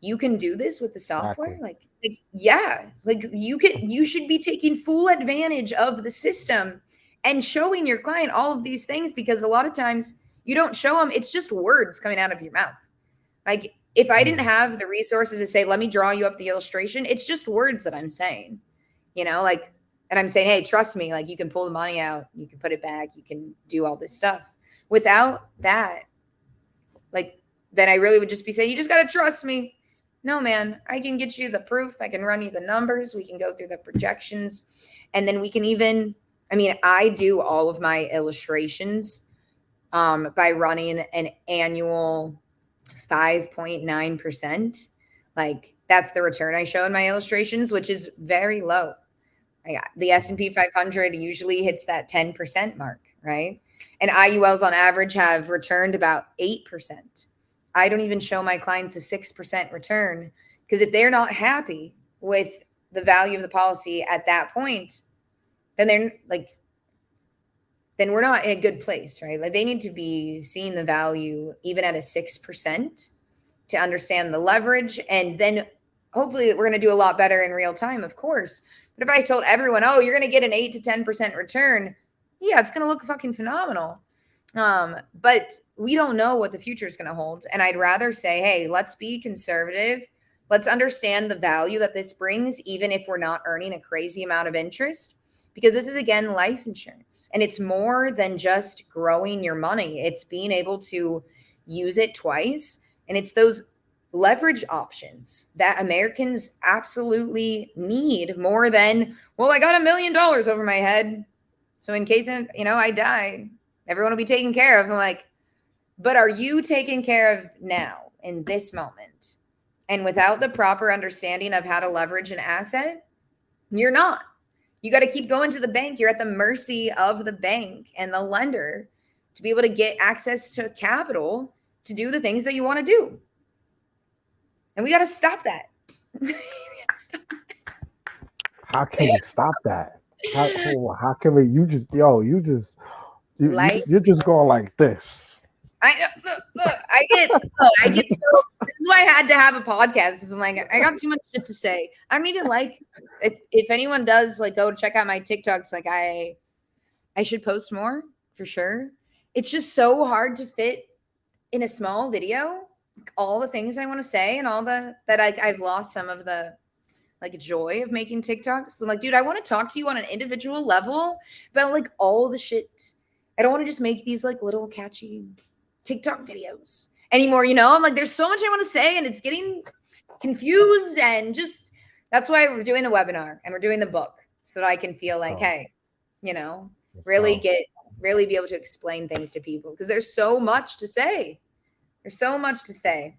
You can do this with the software. Exactly. Like, yeah, like you should be taking full advantage of the system and showing your client all of these things, because a lot of times you don't show them. It's just words coming out of your mouth. Like if I didn't have the resources to say, let me draw you up the illustration, it's just words that I'm saying, like, and I'm saying, hey, trust me, like you can pull the money out, you can put it back, you can do all this stuff. Without that, like, then I really would just be saying, you just got to trust me. No, man, I can get you the proof. I can run you the numbers. We can go through the projections. And then we can even, I do all of my illustrations by running an annual 5.9%. Like that's the return I show in my illustrations, which is very low. The S&P 500 usually hits that 10% mark, right? And IULs on average have returned about 8%. I don't even show my clients a 6% return because if they're not happy with the value of the policy at that point, then they're like, then we're not in a good place, right? Like they need to be seeing the value even at a 6% to understand the leverage. And then hopefully we're going to do a lot better in real time, of course. But if I told everyone, oh, you're going to get an 8 to 10% return, yeah, it's going to look fucking phenomenal. But we don't know what the future is going to hold. And I'd rather say, hey, let's be conservative. Let's understand the value that this brings, even if we're not earning a crazy amount of interest, because this is, again, life insurance. And it's more than just growing your money. It's being able to use it twice. And it's those leverage options that Americans absolutely need more than, well, I got $1 million over my head. So in case, I die, everyone will be taken care of. I'm like, but are you taken care of now in this moment? And without the proper understanding of how to leverage an asset, you're not. You got to keep going to the bank. You're at the mercy of the bank and the lender to be able to get access to capital to do the things that you want to do. And we got to stop that. How can we stop that? How can we? You're just going like this. I know. Look, I get so. This is why I had to have a podcast. Is I'm like, I got too much shit to say. I don't even like. If anyone does like go check out my TikToks, like I should post more for sure. It's just so hard to fit in a small video all the things I want to say and all that I've lost some of the like joy of making TikToks. So I'm like, dude, I want to talk to you on an individual level about like all the shit. I don't want to just make these like little catchy TikTok videos anymore. I'm like, there's so much I want to say and it's getting confused, and just that's why we're doing the webinar and we're doing the book so that I can feel like, hey, really be able to explain things to people because there's so much to say. There's so much to say.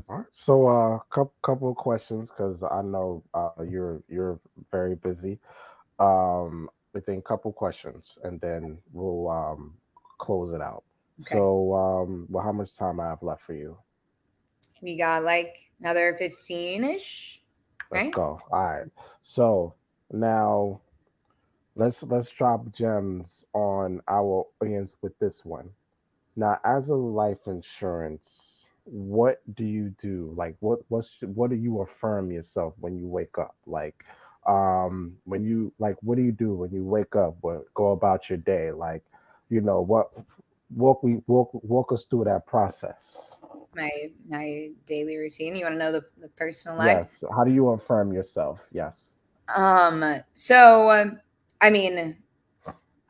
All right. So, couple of questions because I know you're very busy. I think couple questions, and then we'll close it out. Okay. So, well, how much time I have left for you? We got like another 15-ish. Let's right? go. All right. So now let's drop gems on our audience with this one. Now, as a life insurance, what do you do? Like, what do you affirm yourself when you wake up? Like, when you like, what do you do when you wake up? What go about your day? Like, what walk us through that process. My daily routine. You want to know the personal life? Yes. How do you affirm yourself? Yes. So I mean,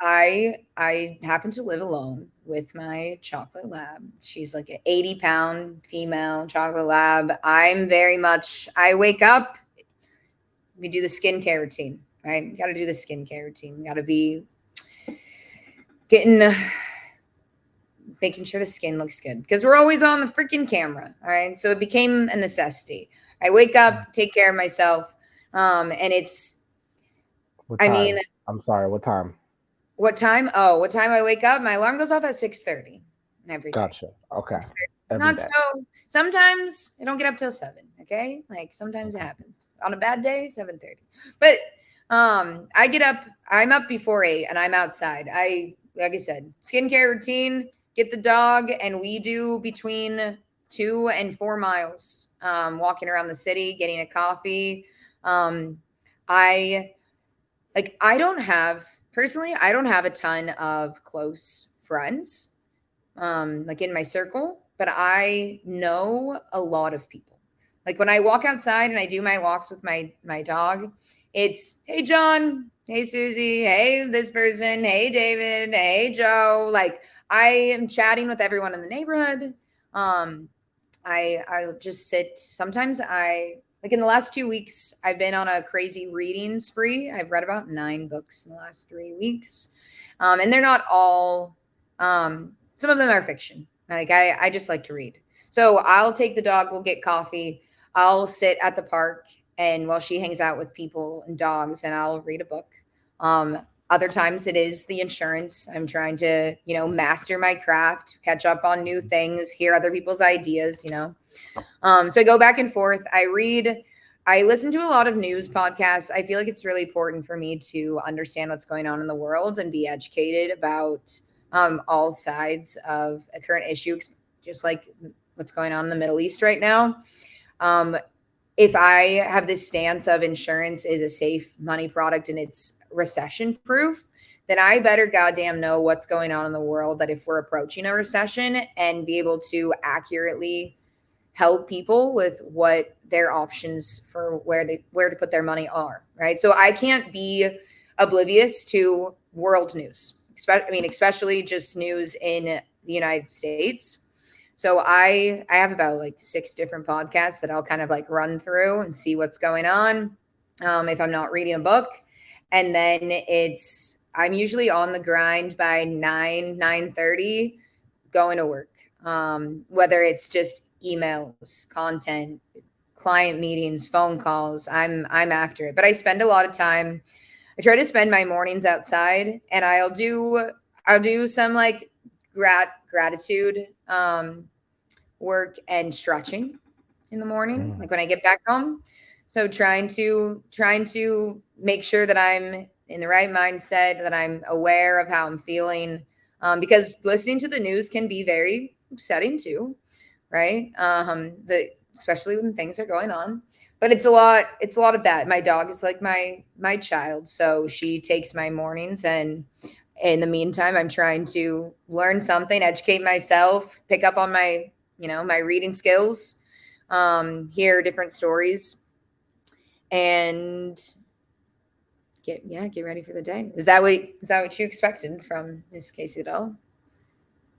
I happen to live alone with my chocolate lab. She's like an 80-pound female chocolate lab. I wake up, we do the skincare routine, right? You got to do the skincare routine. You got to be making sure the skin looks good because we're always on the freaking camera. All right. So it became a necessity. I wake up, take care of myself. And it's, What time? I mean, I'm sorry. What time? what time? Oh, what time I wake up? My alarm goes off at 6:30 every day. Gotcha. Okay. 6:30. Not day. So. Sometimes I don't get up till 7. Okay. Like sometimes it happens on a bad day, 7:30. But I get up, I'm up before 8 and I'm outside. Like I said, skincare routine, get the dog, and we do between 2 and 4 miles, walking around the city, getting a coffee. I don't have a ton of close friends, like in my circle, but I know a lot of people. Like when I walk outside and I do my walks with my dog, it's, hey, John, hey, Susie, hey, this person, hey, David, hey, Joe. Like I am chatting with everyone in the neighborhood. I'll just sit. Sometimes like in the last 2 weeks, I've been on a crazy reading spree. I've read about 9 books in the last 3 weeks. And they're not all, some of them are fiction. Like I just like to read. So I'll take the dog, we'll get coffee. I'll sit at the park and while she hangs out with people and dogs, and I'll read a book. Um, Other times it is the insurance. I'm trying to, master my craft, catch up on new things, hear other people's ideas. So I go back and forth. I listen to a lot of news podcasts. I feel like it's really important for me to understand what's going on in the world and be educated about all sides of a current issue, just like what's going on in the Middle East right now. Um, if I have this stance of insurance is a safe money product and it's recession proof, then I better goddamn know what's going on in the world, that if we're approaching a recession, and be able to accurately help people with what their options for where to put their money are, right? So I can't be oblivious to world news. Especially just news in the United States. So I have about like 6 different podcasts that I'll kind of like run through and see what's going on, if I'm not reading a book. And then I'm usually on the grind by 9:30, going to work. Whether it's just emails, content, client meetings, phone calls, I'm after it. But I spend a lot of time. I try to spend my mornings outside, and I'll do some like gratitude work and stretching in the morning, Mm. like when I get back home. So trying to make sure that I'm in the right mindset, that I'm aware of how I'm feeling, because listening to the news can be very upsetting too, right? Especially when things are going on. But it's a lot. It's a lot of that. My dog is like my child, so she takes my mornings, and in the meantime, I'm trying to learn something, educate myself, pick up on my reading skills, hear different stories, and get ready for the day. Is that what you expected from Miss Casey Doll?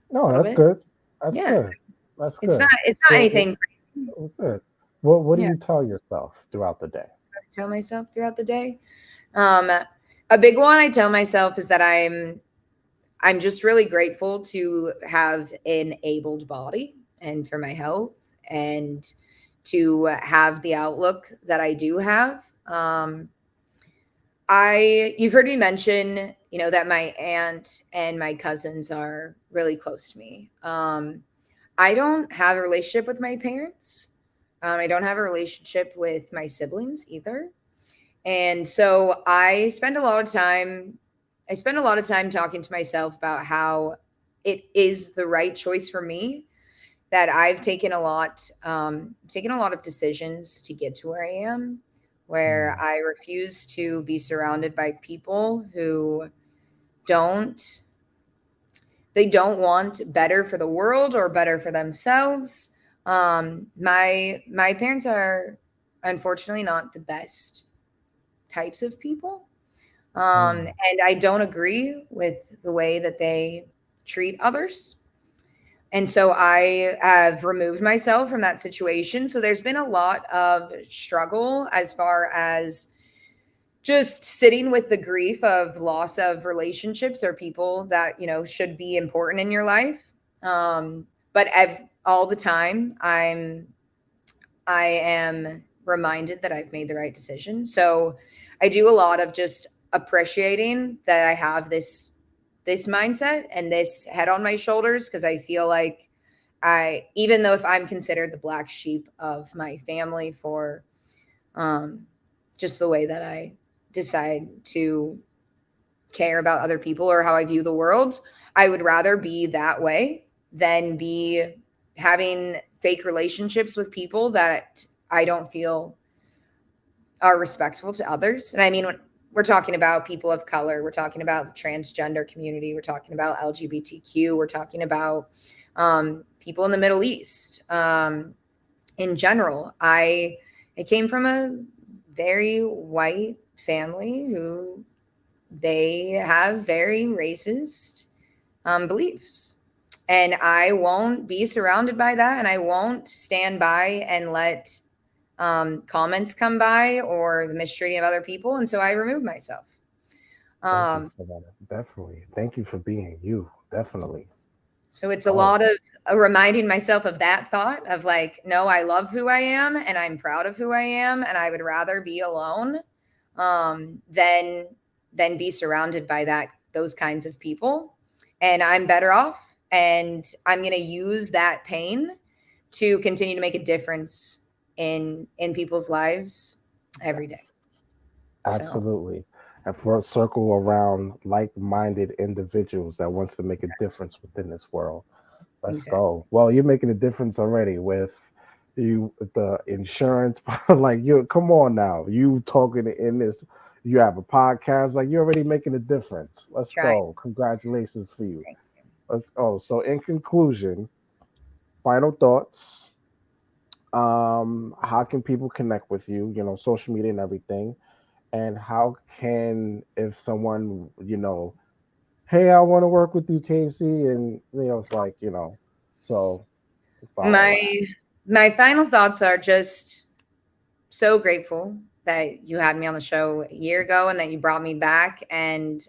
A No, little that's bit. good. That's Yeah. good. That's It's not good. it's not Well, anything crazy. good. What do Yeah. you tell yourself throughout the day? I tell myself throughout the day. Um, a big one I tell myself is that I'm just really grateful to have an abled body and for my health, and to have the outlook that I do have. You've heard me mention, that my aunt and my cousins are really close to me. I don't have a relationship with my parents. I don't have a relationship with my siblings either. And so I spend a lot of time talking to myself about how it is the right choice for me, that I've taken a lot of decisions to get to where I am, where Mm. I refuse to be surrounded by people who don't they don't want better for the world or better for themselves. My parents are unfortunately not the best types of people. Mm. And I don't agree with the way that they treat others. And so I have removed myself from that situation. So there's been a lot of struggle as far as just sitting with the grief of loss of relationships or people that, should be important in your life. But all the time, I am reminded that I've made the right decision. So I do a lot of just appreciating that I have this mindset and this head on my shoulders, because I feel like even though if I'm considered the black sheep of my family for um, just the way that I decide to care about other people or how I view the world, I would rather be that way than be having fake relationships with people that I don't feel are respectful to others. And I mean, when we're talking about people of color, we're talking about the transgender community, we're talking about LGBTQ, we're talking about people in the Middle East. In general, I came from a very white family who they have very racist beliefs. And I won't be surrounded by that. And I won't stand by and let comments come by or the mistreating of other people. And so I remove myself. Thank you Um, for that. Definitely. Thank you for being you. Definitely. So it's a Oh, lot of reminding myself of that thought of like, no, I love who I am and I'm proud of who I am, and I would rather be alone than be surrounded by those kinds of people. And I'm better off, and I'm going to use that pain to continue to make a difference in people's lives every day. yes. So Absolutely. And for a circle around like-minded individuals that wants to make a difference within this world. Let's exactly. go. Well, you're making a difference already with the insurance. Like you, come on now. You talking in this. You have a podcast. Like you're already making a difference. Let's Trying. go. Congratulations for you. Let's go. So, in conclusion, final thoughts. How can people connect with you? Social media and everything. And how can if someone hey, I want to work with you, Casey, and it's like so follow My that. my final thoughts are just so grateful that you had me on the show a year ago and that you brought me back. And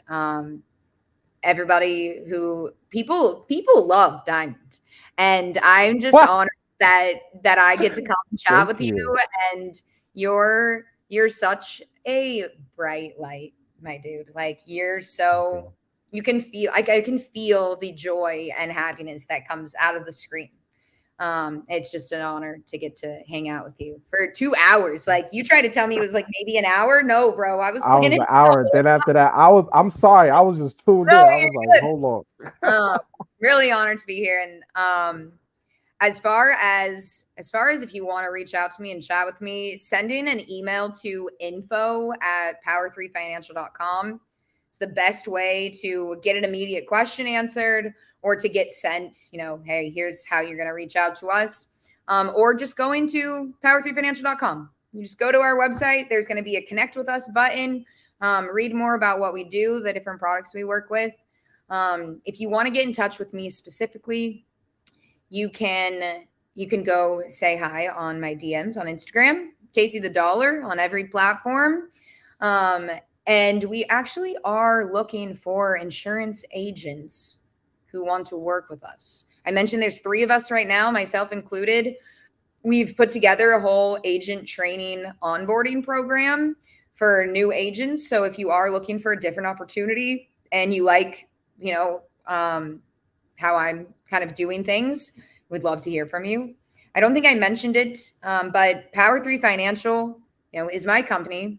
everybody who people love Diamond, and I'm just honored that I get to come and chat Thank with you. you. And you're such a bright light, my dude. Like you're Thank so, you. you can feel, like I can feel the joy and happiness that comes out of the screen. It's just an honor to get to hang out with you for 2 hours. Like you tried to tell me it was like maybe an hour. No, bro, I was I was an planning. hour. Then after that, I'm sorry. I was just tuned No, in. I was like, you're good. hold on. Um, really honored to be here. And as far as if you want to reach out to me and chat with me, send in an email to info@power3financial.com. It's the best way to get an immediate question answered, or to get sent, hey, here's how you're going to reach out to us. Or just going to power3financial.com. You just go to our website. There's going to be a connect with us button. Read more about what we do, the different products we work with. If you want to get in touch with me specifically, you can go say hi on my DMs on Instagram, CaseytheDollar on every platform. Um, and we actually are looking for insurance agents who want to work with us. I mentioned there's 3 of us right now, myself included. We've put together a whole agent training onboarding program for new agents. So if you are looking for a different opportunity and you like, how I'm kind of doing things, we'd love to hear from you. I don't think I mentioned it, but Power 3 Financial, is my company.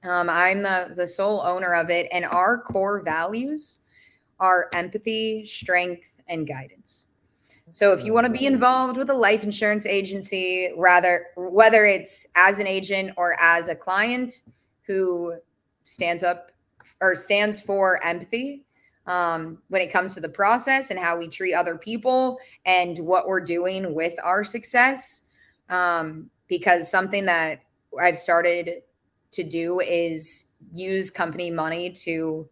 I'm the sole owner of it, and our core values are empathy, strength, and guidance. So if you want to be involved with a life insurance agency, rather whether it's as an agent or as a client who stands up or stands for empathy, when it comes to the process and how we treat other people and what we're doing with our success, because something that I've started to do is use company money to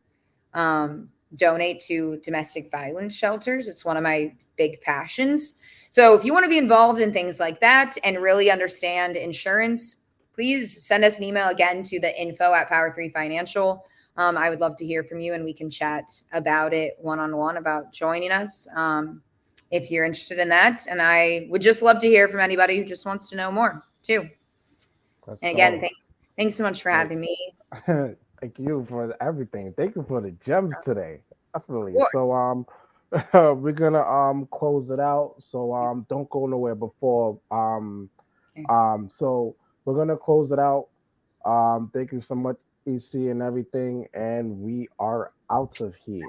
donate to domestic violence shelters. It's one of my big passions. So if you want to be involved in things like that and really understand insurance, please send us an email again to the info@Power3Financial. I would love to hear from you, and we can chat about it one-on-one about joining us, if you're interested in that. And I would just love to hear from anybody who just wants to know more too. Let's And again, go. thanks so much for Like, having me. thank you for everything. Thank you for the gems today. Of Definitely. So course. we're gonna close it out. So don't go nowhere before Okay. so we're gonna close it out. Thank you so much, EC and everything, and we are out of here.